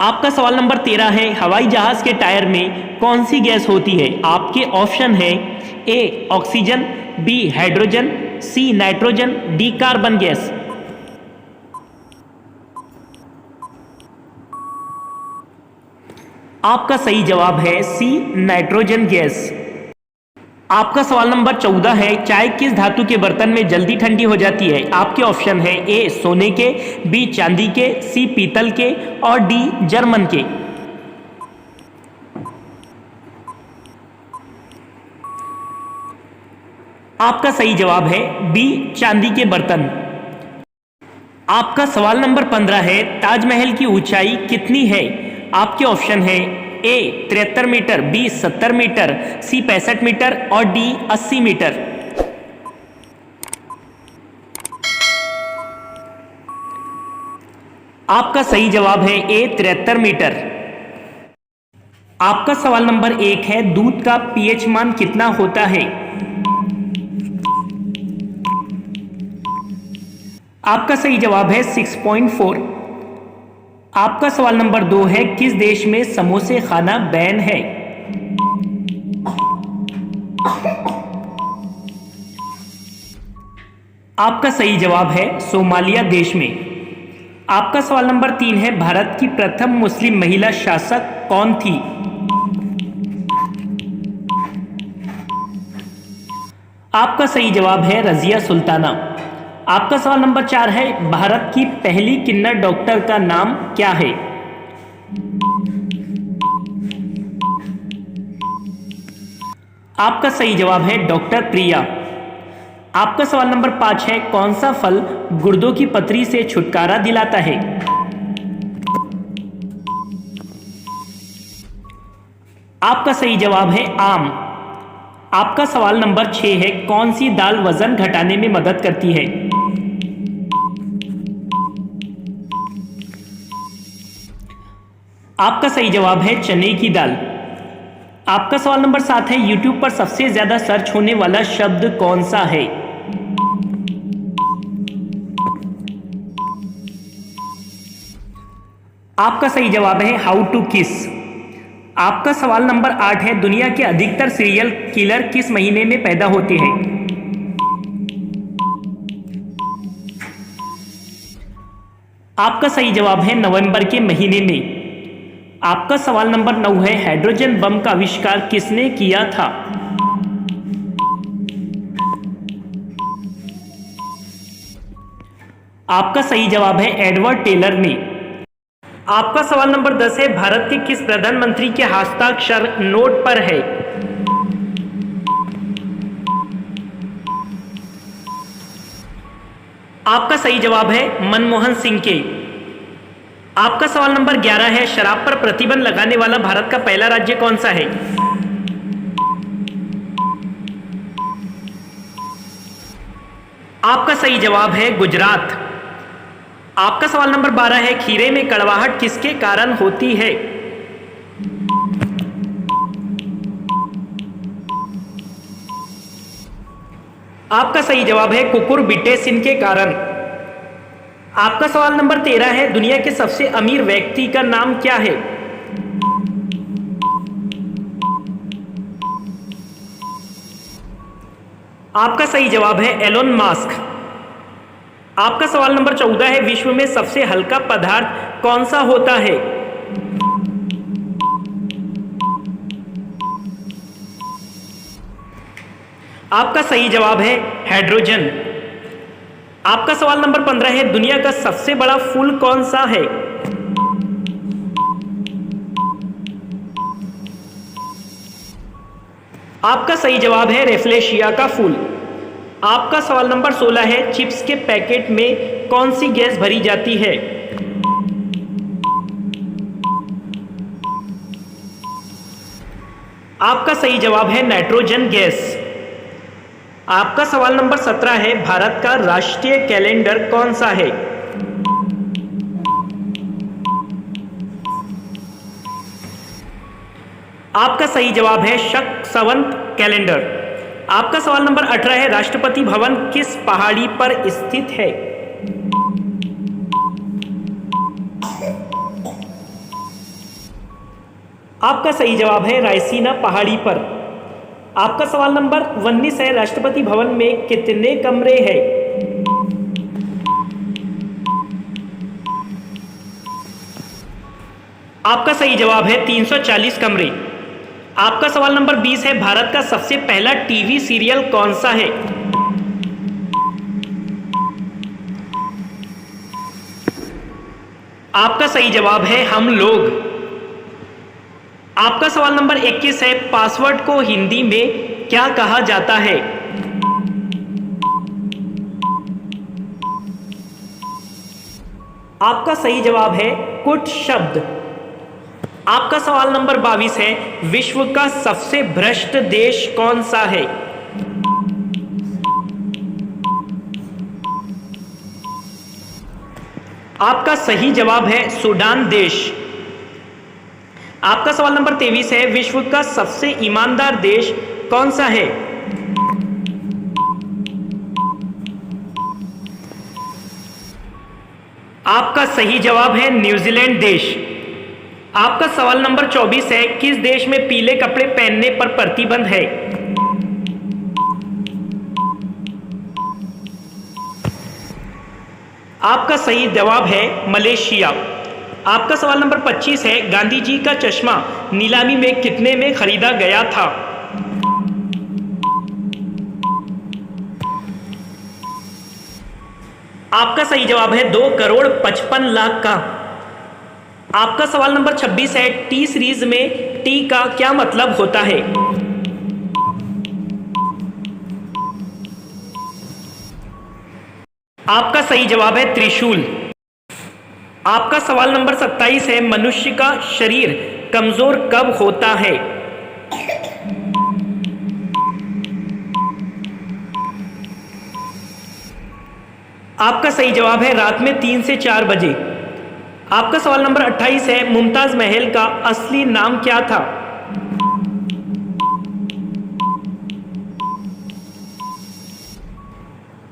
आपका सवाल नंबर 13 है, हवाई जहाज के टायर में कौन सी गैस होती है? आपके ऑप्शन है A oxygen, B hydrogen, C nitrogen, D carbon gas. आपका सही जवाब है सी नाइट्रोजन गैस। आपका सवाल नंबर 14 है, चाय किस धातु के बर्तन में जल्दी ठंडी हो जाती है? आपके ऑप्शन है ए सोने के, बी चांदी के, सी पीतल के और डी जर्मन के। आपका सही जवाब है बी चांदी के बर्तन। आपका सवाल नंबर 15 है, ताजमहल की ऊंचाई कितनी है? आपके ऑप्शन है ए 73 मीटर, बी 70 मीटर, सी 65 मीटर और डी 80 मीटर। आपका सही जवाब है ए 73 मीटर। आपका सवाल नंबर 1 है, दूध का पीएच मान कितना होता है? आपका सही जवाब है 6.4। आपका सवाल नंबर 2 है, किस देश में समोसे खाना बैन है? आपका सही जवाब है सोमालिया देश में। आपका सवाल नंबर 3 है, भारत की प्रथम मुस्लिम महिला शासक कौन थी? आपका सही जवाब है रजिया सुल्ताना। आपका सवाल नंबर 4 है, भारत की पहली किन्नर डॉक्टर का नाम क्या है? आपका सही जवाब है डॉक्टर प्रिया। आपका सवाल नंबर 5 है, कौन सा फल गुर्दों की पथरी से छुटकारा दिलाता है? आपका सही जवाब है आम। आपका सवाल नंबर 6 है, कौन सी दाल वजन घटाने में मदद करती है? आपका सही जवाब है चने की दाल। आपका सवाल नंबर 7 है, YouTube पर सबसे ज्यादा सर्च होने वाला शब्द कौन सा है? आपका सही जवाब है हाउ टू किस। आपका सवाल नंबर 8 है, दुनिया के अधिकतर सीरियल किलर किस महीने में पैदा होते हैं? आपका सही जवाब है नवंबर के महीने में। आपका सवाल नंबर 9 है, हाइड्रोजन बम का आविष्कार किसने किया था? आपका सही जवाब है एडवर्ड टेलर ने। आपका सवाल नंबर 10 है, भारत के किस प्रधानमंत्री के हस्ताक्षर नोट पर है? आपका सही जवाब है मनमोहन सिंह के। आपका सवाल नंबर 11 है, शराब पर प्रतिबंध लगाने वाला भारत का पहला राज्य कौन सा है? आपका सही जवाब है गुजरात। आपका सवाल नंबर 12 है, खीरे में कड़वाहट किसके कारण होती है? आपका सही जवाब है कुकुरबिटेसिन के कारण। आपका सवाल नंबर 13 है, दुनिया के सबसे अमीर व्यक्ति का नाम क्या है? आपका सही जवाब है एलोन मस्क। आपका सवाल नंबर 14 है, विश्व में सबसे हल्का पदार्थ कौन सा होता है? आपका सही जवाब है हाइड्रोजन। आपका सवाल नंबर 15 है, दुनिया का सबसे बड़ा फूल कौन सा है? आपका सही जवाब है रेफ्लेशिया का फूल। आपका सवाल नंबर 16 है, चिप्स के पैकेट में कौन सी गैस भरी जाती है? आपका सही जवाब है नाइट्रोजन गैस। आपका सवाल नंबर 17 है, भारत का राष्ट्रीय कैलेंडर कौन सा है? आपका सही जवाब है शक संवत कैलेंडर। आपका सवाल नंबर 18 है, राष्ट्रपति भवन किस पहाड़ी पर स्थित है? आपका सही जवाब है रायसीना पहाड़ी पर। आपका सवाल नंबर 19 है, राष्ट्रपति भवन में कितने कमरे हैं? आपका सही जवाब है 340 कमरे। आपका सवाल नंबर 20 है, भारत का सबसे पहला टीवी सीरियल कौन सा है? आपका सही जवाब है हम लोग। आपका सवाल नंबर 21 है, पासवर्ड को हिंदी में क्या कहा जाता है? आपका सही जवाब है कुट शब्द। आपका सवाल नंबर 22 है, विश्व का सबसे भ्रष्ट देश कौन सा है? आपका सही जवाब है सूडान देश। आपका सवाल नंबर 23 है, विश्व का सबसे ईमानदार देश कौन सा है? आपका सही जवाब है न्यूजीलैंड देश। आपका सवाल नंबर 24 है, किस देश में पीले कपड़े पहनने पर प्रतिबंध है? आपका सही जवाब है मलेशिया। आपका सवाल नंबर 25 है, गांधी जी का चश्मा नीलामी में कितने में खरीदा गया था? आपका सही जवाब है 2,55,00,000 का। आपका सवाल नंबर 26 है, टी सीरीज में टी का क्या मतलब होता है? आपका सही जवाब है त्रिशूल। आपका सवाल नंबर 27 है, मनुष्य का शरीर कमजोर कब होता है? आपका सही जवाब है रात में 3 से 4 बजे। आपका सवाल नंबर 28 है, मुमताज महल का असली नाम क्या था?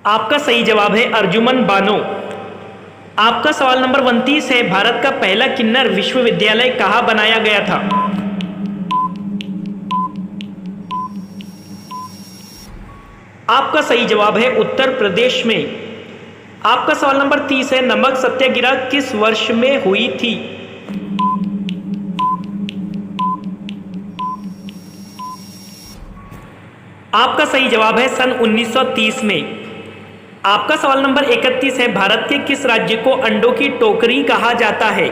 आपका सही जवाब है अर्जुमन बानो। आपका सवाल नंबर 29 है, भारत का पहला किन्नर विश्वविद्यालय कहां बनाया गया था? आपका सही जवाब है उत्तर प्रदेश में। आपका सवाल नंबर 30 है, नमक सत्याग्रह किस वर्ष में हुई थी? आपका सही जवाब है सन 1930 में। आपका सवाल नंबर 31 है, भारत के किस राज्य को अंडों की टोकरी कहा जाता है?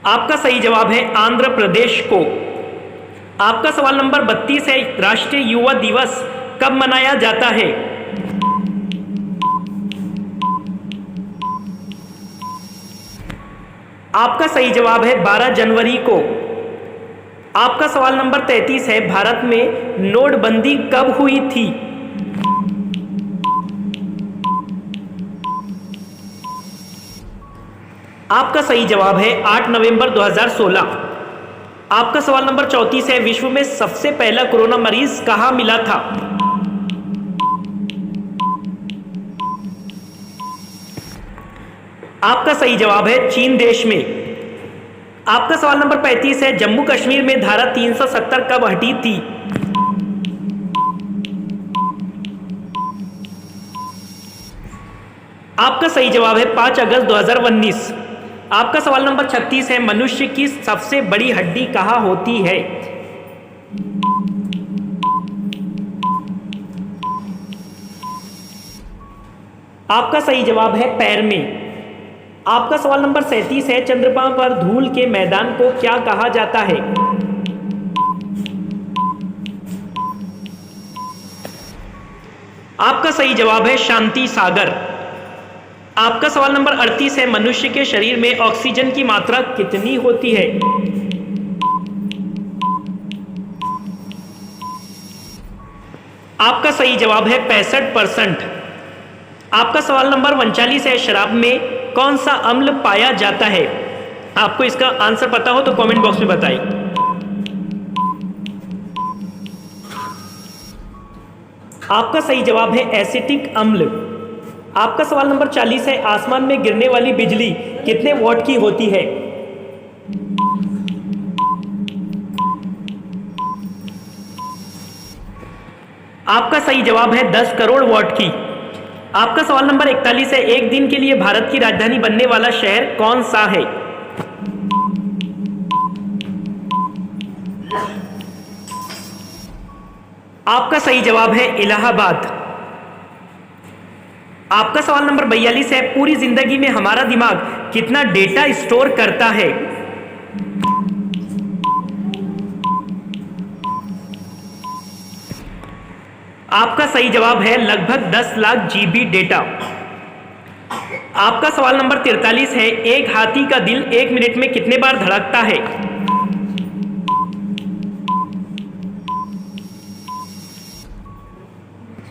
आपका सही जवाब है आंध्र प्रदेश को। आपका सवाल नंबर 32 है, राष्ट्रीय युवा दिवस कब मनाया जाता है? आपका सही जवाब है 12 जनवरी को। आपका सवाल नंबर 33 है, भारत में नोटबंदी कब हुई थी? आपका सही जवाब है 8 नवंबर 2016। आपका सवाल नंबर 34 है, विश्व में सबसे पहला कोरोना मरीज कहां मिला था? आपका सही जवाब है चीन देश में। आपका सवाल नंबर 35 है, जम्मू कश्मीर में धारा 370 कब हटी थी? आपका सही जवाब है 5 अगस्त 2019। आपका सवाल नंबर 36 है, मनुष्य की सबसे बड़ी हड्डी कहां होती है? आपका सही जवाब है पैर में। आपका सवाल नंबर 37 है, चंद्रमा पर धूल के मैदान को क्या कहा जाता है? आपका सही जवाब है शांति सागर। आपका सवाल नंबर 38 है, मनुष्य के शरीर में ऑक्सीजन की मात्रा कितनी होती है? आपका सही जवाब है 65%। आपका सवाल नंबर 39 है, शराब में कौन सा अम्ल पाया जाता है? आपको इसका आंसर पता हो तो कमेंट बॉक्स में बताइए। आपका सही जवाब है एसिटिक अम्ल। आपका सवाल नंबर 40 है, आसमान में गिरने वाली बिजली कितने वॉट की होती है? आपका सही जवाब है 10 करोड़ वॉट की। आपका सवाल नंबर 41 है, एक दिन के लिए भारत की राजधानी बनने वाला शहर कौन सा है? आपका सही जवाब है इलाहाबाद। आपका सवाल नंबर 42 है, पूरी जिंदगी में हमारा दिमाग कितना डेटा स्टोर करता है? आपका सही जवाब है लगभग 10 लाख जीबी डेटा। आपका सवाल नंबर 43 है, एक हाथी का दिल 1 मिनट में कितने बार धड़कता है?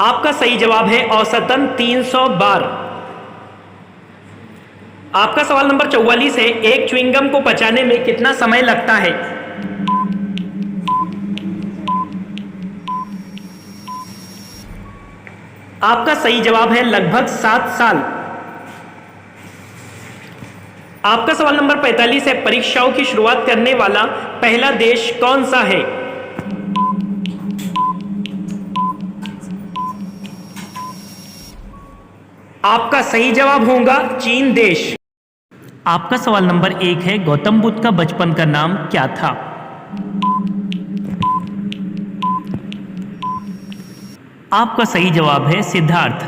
आपका सही जवाब है औसतन 300 बार। आपका सवाल नंबर 44 है, एक च्युइंगम को पचाने में कितना समय लगता है? आपका सही जवाब है लगभग 7 साल। आपका सवाल नंबर 45 है, परीक्षाओं की शुरुआत करने वाला पहला देश कौन सा है? आपका सही जवाब होगा चीन देश। आपका सवाल नंबर 1 है, गौतम बुद्ध का बचपन का नाम क्या था? आपका सही जवाब है सिद्धार्थ।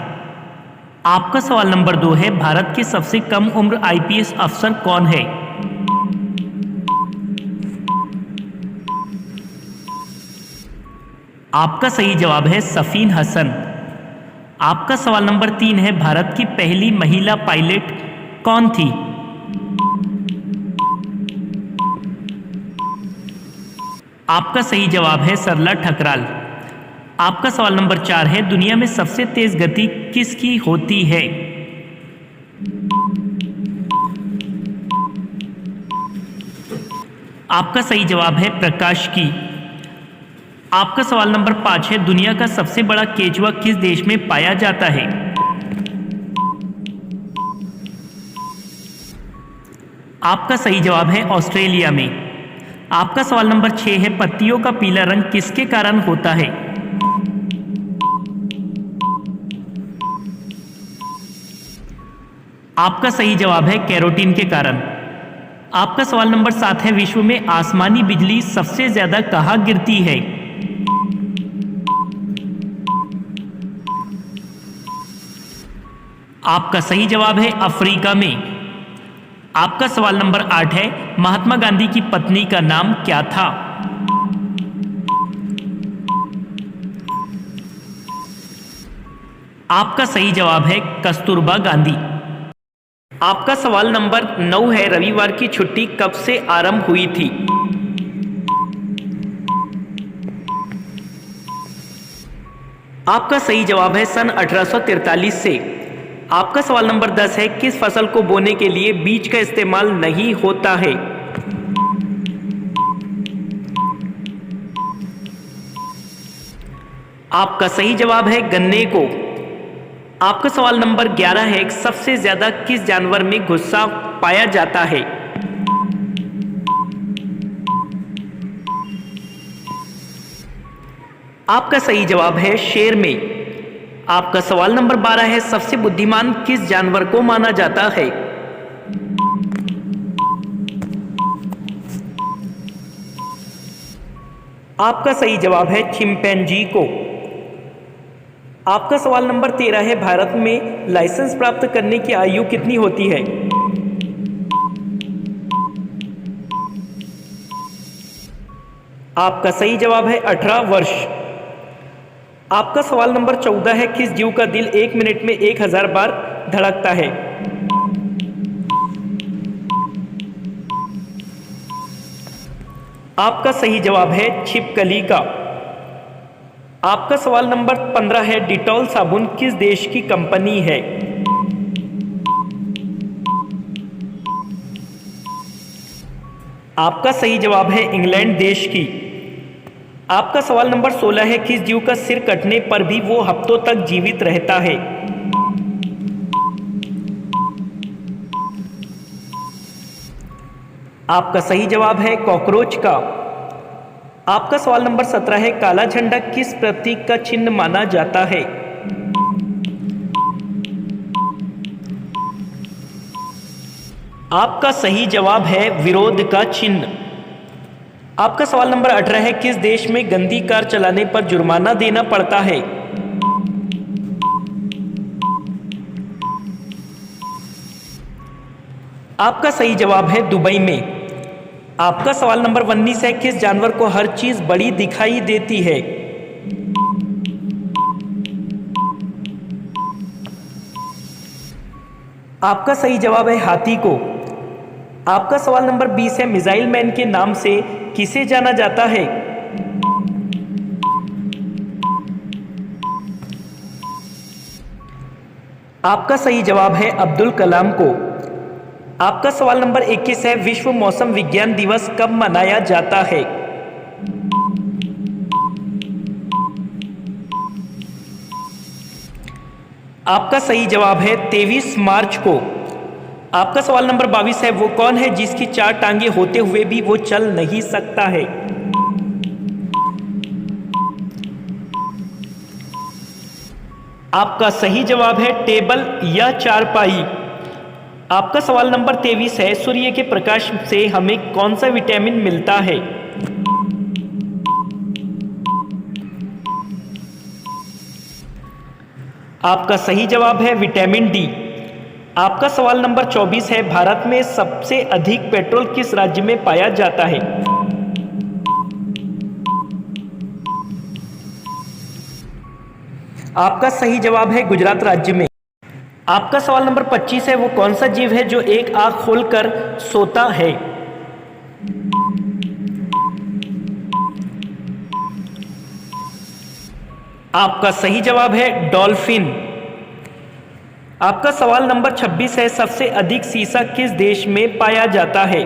आपका सवाल नंबर 2 है, भारत के सबसे कम उम्र आईपीएस अफसर कौन है? आपका सही जवाब है सफीन हसन। आपका सवाल नंबर 3 है, भारत की पहली महिला पायलट कौन थी? आपका सही जवाब है सरला ठकराल। आपका सवाल नंबर 4 है, दुनिया में सबसे तेज गति किसकी होती है? आपका सही जवाब है प्रकाश की। आपका सवाल नंबर 5 है, दुनिया का सबसे बड़ा केचुआ किस देश में पाया जाता है? आपका सही जवाब है ऑस्ट्रेलिया में। आपका सवाल नंबर 6 है, पत्तियों का पीला रंग किसके कारण होता है? आपका सही जवाब है कैरोटीन के कारण। आपका सवाल नंबर 7 है, विश्व में आसमानी बिजली सबसे ज्यादा कहां गिरती है? आपका सही जवाब है अफ्रीका में। आपका सवाल नंबर 8 है, महात्मा गांधी की पत्नी का नाम क्या था? आपका सही जवाब है कस्तूरबा गांधी। आपका सवाल नंबर 9 है, रविवार की छुट्टी कब से आरंभ हुई थी? आपका सही जवाब है सन 1843 से। आपका सवाल नंबर 10 है, किस फसल को बोने के लिए बीज का इस्तेमाल नहीं होता है? आपका सही जवाब है गन्ने को। आपका सवाल नंबर 11 है, सबसे ज्यादा किस जानवर में गुस्सा पाया जाता है? आपका सही जवाब है शेर में। आपका सवाल नंबर 12 है, सबसे बुद्धिमान किस जानवर को माना जाता है? आपका सही जवाब है चिंपैंजी को। आपका सवाल नंबर 13 है, भारत में लाइसेंस प्राप्त करने की आयु कितनी होती है? आपका सही जवाब है 18 वर्ष। आपका सवाल नंबर 14 है, किस जीव का दिल 1 मिनट में 1000 बार धड़कता है? आपका सही जवाब है छिपकली का। आपका सवाल नंबर 15 है, डिटॉल साबुन किस देश की कंपनी है? आपका सही जवाब है इंग्लैंड देश की। आपका सवाल नंबर 16 है, किस जीव का सिर कटने पर भी वो हफ्तों तक जीवित रहता है? आपका सही जवाब है कॉकरोच का। आपका सवाल नंबर 17 है, काला झंडा किस प्रतीक का चिन्ह माना जाता है? आपका सही जवाब है विरोध का चिन्ह। आपका सवाल नंबर 18 है, किस देश में गंदी कार चलाने पर जुर्माना देना पड़ता है? आपका सही जवाब है दुबई में। आपका सवाल नंबर 19 है, किस जानवर को हर चीज बड़ी दिखाई देती है? आपका सही जवाब है हाथी को। आपका सवाल नंबर 20 है, मिसाइल मैन के नाम से किसे जाना जाता है? आपका सही जवाब है अब्दुल कलाम को। आपका सवाल नंबर 21 है, विश्व मौसम विज्ञान दिवस कब मनाया जाता है? आपका सही जवाब है 23 मार्च को। आपका सवाल नंबर 22 है, वो कौन है जिसकी 4 टांगे होते हुए भी वो चल नहीं सकता है? आपका सही जवाब है टेबल या चारपाई। आपका सवाल नंबर 23 है, सूर्य के प्रकाश से हमें कौन सा विटामिन मिलता है? आपका सही जवाब है विटामिन डी। आपका सवाल नंबर 24 है, भारत में सबसे अधिक पेट्रोल किस राज्य में पाया जाता है? आपका सही जवाब है गुजरात राज्य में। आपका सवाल नंबर 25 है, वो कौन सा जीव है जो एक आंख खोलकर सोता है? आपका सही जवाब है डॉल्फिन। आपका सवाल नंबर 26 है, सबसे अधिक सीसा किस देश में पाया जाता है?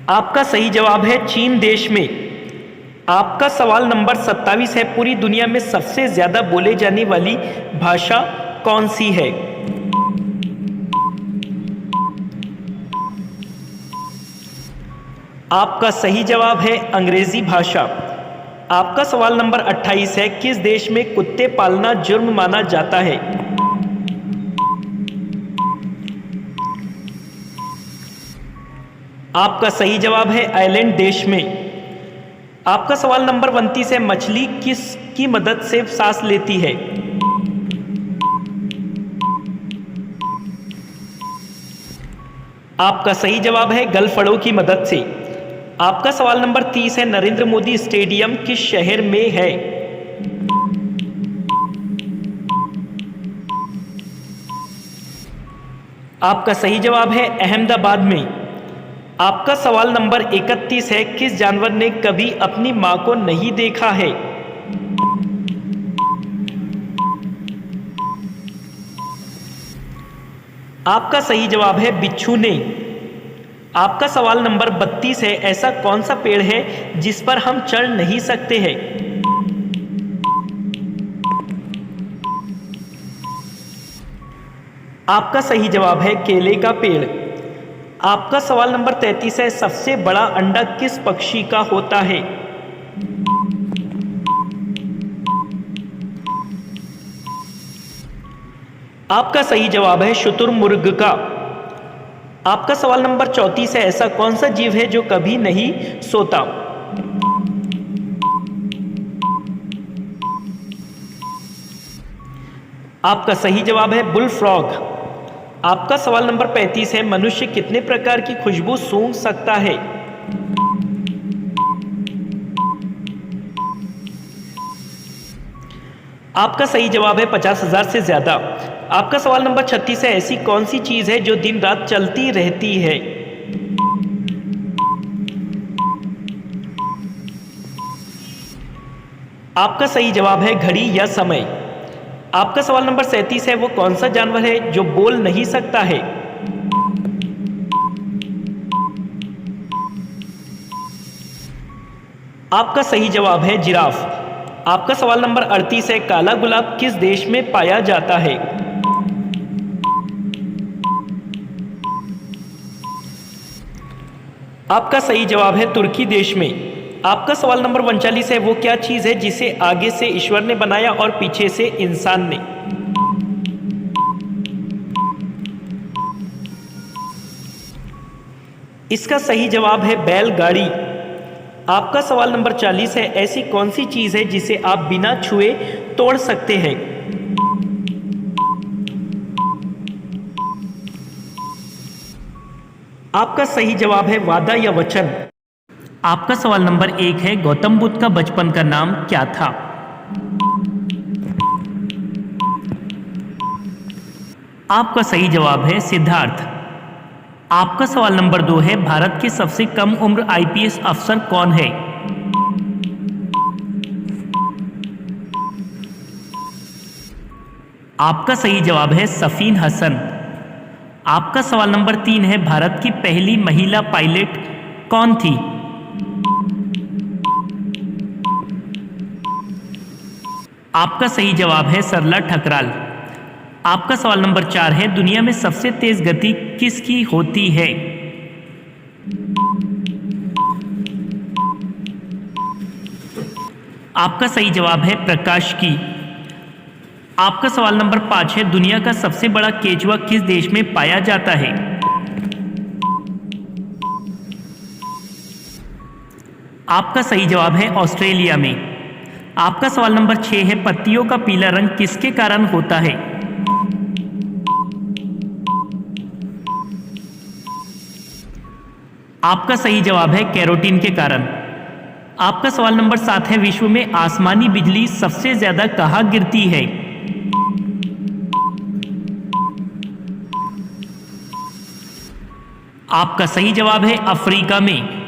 आपका सही जवाब है चीन देश में। आपका सवाल नंबर 27 है, पूरी दुनिया में सबसे ज्यादा बोले जाने वाली भाषा कौन सी है? आपका सही जवाब है अंग्रेजी भाषा। आपका सवाल नंबर 28 है, किस देश में कुत्ते पालना जुर्म माना जाता है? आपका सही जवाब है आयरलैंड देश में। आपका सवाल नंबर 29 है, मछली किसकी मदद से सांस लेती है? आपका सही जवाब है गलफड़ों की मदद से। आपका सवाल नंबर 30 है, नरेंद्र मोदी स्टेडियम किस शहर में है? आपका सही जवाब है अहमदाबाद में। आपका सवाल नंबर 31 है, किस जानवर ने कभी अपनी मां को नहीं देखा है? आपका सही जवाब है बिच्छू ने। आपका सवाल नंबर 32 है, ऐसा कौन सा पेड़ है जिस पर हम चढ़ नहीं सकते हैं? आपका सही जवाब है केले का पेड़। आपका सवाल नंबर 33 है, सबसे बड़ा अंडा किस पक्षी का होता है? आपका सही जवाब है शुतुरमुर्ग का। आपका सवाल नंबर 34 है, ऐसा कौन सा जीव है जो कभी नहीं सोता? आपका सही जवाब है बुल फ्रॉग। आपका सवाल नंबर 35 है, मनुष्य कितने प्रकार की खुशबू सूंघ सकता है? आपका सही जवाब है 50,000 से ज्यादा। आपका सवाल नंबर 36 है, ऐसी कौन सी चीज है जो दिन रात चलती रहती है? आपका सही जवाब है घड़ी या समय। आपका सवाल नंबर 37 है, वो कौन सा जानवर है जो बोल नहीं सकता है? आपका सही जवाब है जिराफ। आपका सवाल नंबर 38 है, काला गुलाब किस देश में पाया जाता है? आपका सही जवाब है तुर्की देश में। आपका सवाल नंबर 39 है, वो क्या चीज है जिसे आगे से ईश्वर ने बनाया और पीछे से इंसान ने? इसका सही जवाब है बैलगाड़ी। आपका सवाल नंबर 40 है, ऐसी कौन सी चीज है जिसे आप बिना छुए तोड़ सकते हैं? आपका सही जवाब है वादा या वचन। आपका सवाल नंबर 1 है, गौतम बुद्ध का बचपन का नाम क्या था? आपका सही जवाब है सिद्धार्थ। आपका सवाल नंबर 2 है, भारत के सबसे कम उम्र आईपीएस अफसर कौन है? आपका सही जवाब है सफीन हसन। आपका सवाल नंबर 3 है, भारत की पहली महिला पायलट कौन थी? आपका सही जवाब है सरला ठकराल। आपका सवाल नंबर 4 है, दुनिया में सबसे तेज गति किसकी होती है? आपका सही जवाब है प्रकाश की। आपका सवाल नंबर 5 है, दुनिया का सबसे बड़ा केचुआ किस देश में पाया जाता है? आपका सही जवाब है ऑस्ट्रेलिया में। आपका सवाल नंबर 6 है, पत्तियों का पीला रंग किसके कारण होता है? आपका सही जवाब है कैरोटीन के कारण। आपका सवाल नंबर 7 है, विश्व में आसमानी बिजली सबसे ज्यादा कहां गिरती है? आपका सही जवाब है अफ्रीका में।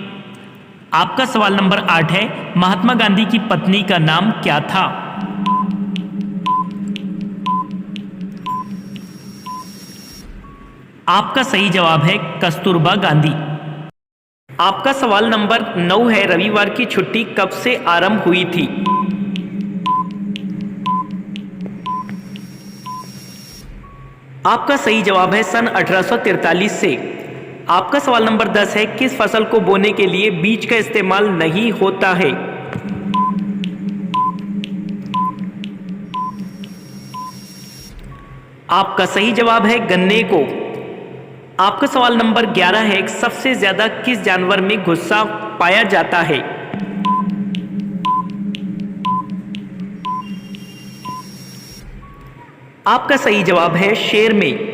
आपका सवाल नंबर 8 है, महात्मा गांधी की पत्नी का नाम क्या था? आपका सही जवाब है कस्तूरबा गांधी। आपका सवाल नंबर 9 है, रविवार की छुट्टी कब से आरंभ हुई थी? आपका सही जवाब है सन 1843 से। आपका सवाल नंबर 10 है, किस फसल को बोने के लिए बीज का इस्तेमाल नहीं होता है? आपका सही जवाब है गन्ने को। आपका सवाल नंबर 11 है, सबसे ज्यादा किस जानवर में गुस्सा पाया जाता है? आपका सही जवाब है शेर में।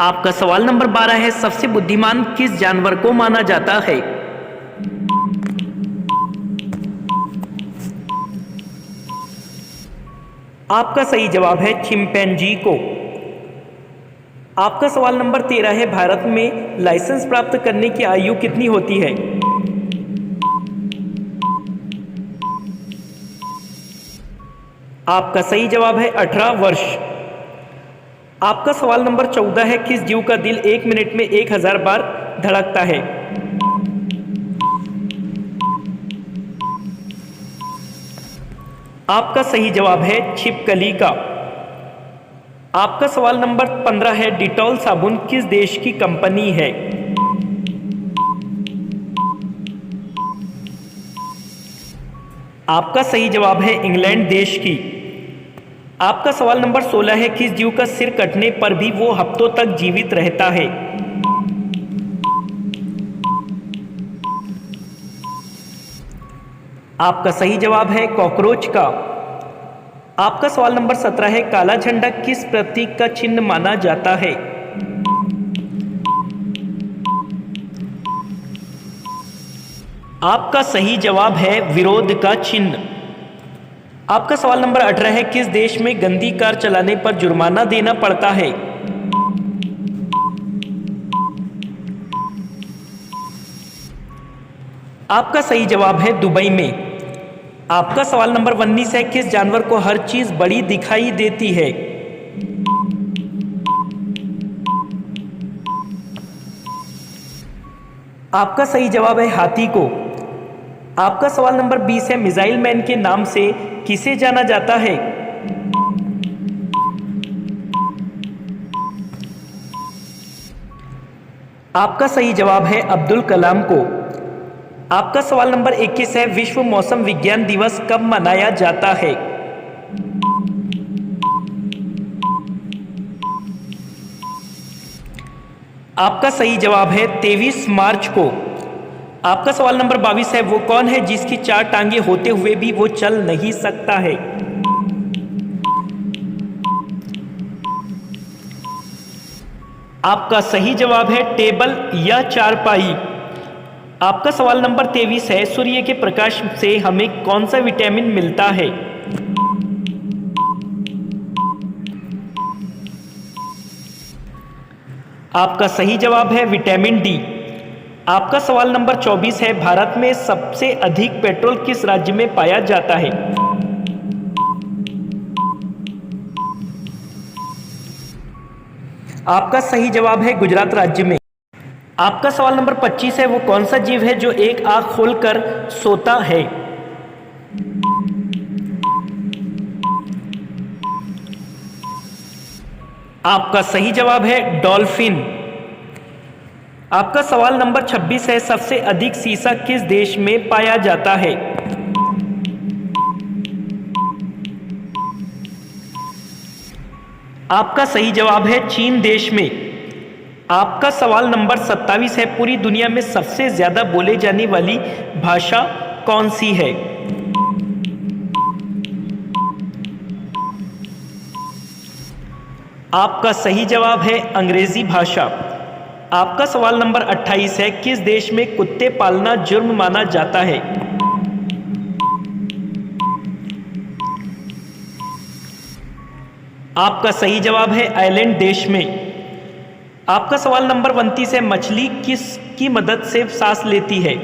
आपका सवाल नंबर 12 है, सबसे बुद्धिमान किस जानवर को माना जाता है? आपका सही जवाब है चिंपैंजी को। आपका सवाल नंबर 13 है, भारत में लाइसेंस प्राप्त करने की आयु कितनी होती है? आपका सही जवाब है 18 वर्ष। आपका सवाल नंबर 14 है, किस जीव का दिल 1 मिनट में 1000 बार धड़कता है? आपका सही जवाब है छिपकली का। आपका सवाल नंबर 15 है, डिटॉल साबुन किस देश की कंपनी है? आपका सही जवाब है इंग्लैंड देश की। आपका सवाल नंबर 16 है, किस जीव का सिर कटने पर भी वो हफ्तों तक जीवित रहता है? आपका सही जवाब है कॉकरोच का। आपका सवाल नंबर 17 है, काला झंडा किस प्रतीक का चिन्ह माना जाता है? आपका सही जवाब है विरोध का चिन्ह। आपका सवाल नंबर 18 है, किस देश में गंदी कार चलाने पर जुर्माना देना पड़ता है? आपका सही जवाब है दुबई में। आपका सवाल नंबर 19 है, किस जानवर को हर चीज बड़ी दिखाई देती है? आपका सही जवाब है हाथी को। आपका सवाल नंबर 20 है, मिसाइल मैन के नाम से किसे जाना जाता है? आपका सही जवाब है अब्दुल कलाम को। आपका सवाल नंबर 21 है, विश्व मौसम विज्ञान दिवस कब मनाया जाता है? आपका सही जवाब है 23 मार्च को। आपका सवाल नंबर 22 है, वो कौन है जिसकी 4 टांगे होते हुए भी वो चल नहीं सकता है? आपका सही जवाब है टेबल या चारपाई। आपका सवाल नंबर 23 है, सूर्य के प्रकाश से हमें कौन सा विटामिन मिलता है? आपका सही जवाब है विटामिन डी। आपका सवाल नंबर 24 है, भारत में सबसे अधिक पेट्रोल किस राज्य में पाया जाता है? आपका सही जवाब है गुजरात राज्य में। आपका सवाल नंबर 25 है, वो कौन सा जीव है जो एक आंख खोलकर सोता है? आपका सही जवाब है डॉल्फिन। आपका सवाल नंबर 26 है, सबसे अधिक सीसा किस देश में पाया जाता है? आपका सही जवाब है चीन देश में। आपका सवाल नंबर 27 है, पूरी दुनिया में सबसे ज्यादा बोले जाने वाली भाषा कौन सी है? आपका सही जवाब है अंग्रेजी भाषा। आपका सवाल नंबर 28 है, किस देश में कुत्ते पालना जुर्म माना जाता है? आपका सही जवाब है आयरलैंड देश में। आपका सवाल नंबर 29 है, मछली किसकी मदद से सांस लेती है?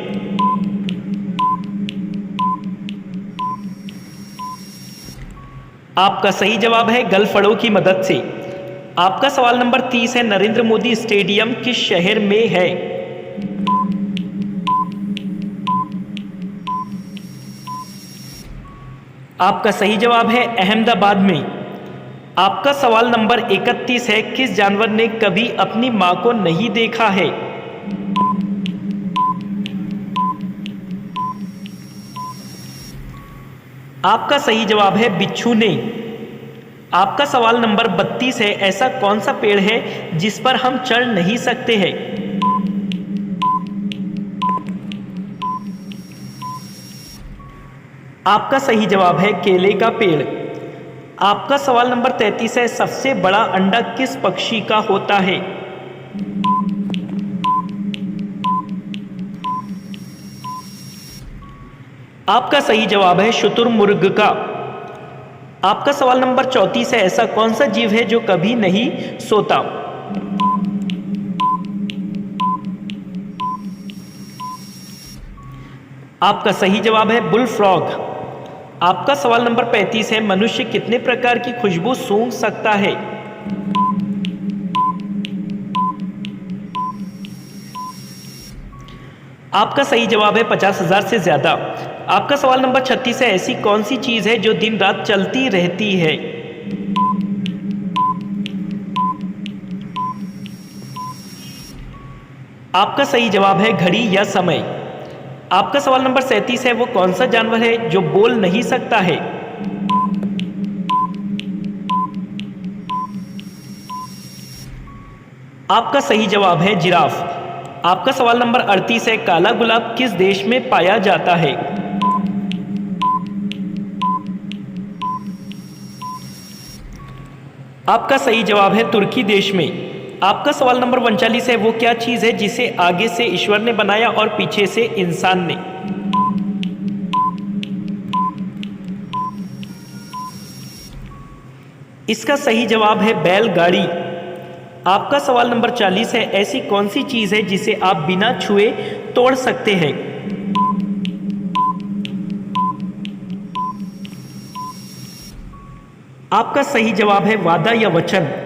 आपका सही जवाब है गलफड़ों की मदद से। आपका सवाल नंबर 30 है, नरेंद्र मोदी स्टेडियम किस शहर में है? आपका सही जवाब है अहमदाबाद में। आपका सवाल नंबर 31 है, किस जानवर ने कभी अपनी मां को नहीं देखा है? आपका सही जवाब है बिच्छू ने। आपका सवाल नंबर 32 है, ऐसा कौन सा पेड़ है जिस पर हम चढ़ नहीं सकते हैं? आपका सही जवाब है केले का पेड़। आपका सवाल नंबर 33 है, सबसे बड़ा अंडा किस पक्षी का होता है? आपका सही जवाब है शुतुरमुर्ग का। आपका सवाल नंबर 34 है, ऐसा कौन सा जीव है जो कभी नहीं सोता? आपका सही जवाब है बुल फ्रॉग। आपका सवाल नंबर 35 है, मनुष्य कितने प्रकार की खुशबू सूंघ सकता है? आपका सही जवाब है 50,000 से ज्यादा। आपका सवाल नंबर 36 है, ऐसी कौन सी चीज है जो दिन रात चलती रहती है? आपका सही जवाब है घड़ी या समय। आपका सवाल नंबर 37 है, वो कौन सा जानवर है जो बोल नहीं सकता है? आपका सही जवाब है जिराफ। आपका सवाल नंबर 38 है, काला गुलाब किस देश में पाया जाता है? आपका सही जवाब है तुर्की देश में। आपका सवाल नंबर 39 है, वो क्या चीज है जिसे आगे से ईश्वर ने बनाया और पीछे से इंसान ने? इसका सही जवाब है बैलगाड़ी। आपका सवाल नंबर 40 है, ऐसी कौन सी चीज है जिसे आप बिना छुए तोड़ सकते हैं? आपका सही जवाब है वादा या वचन।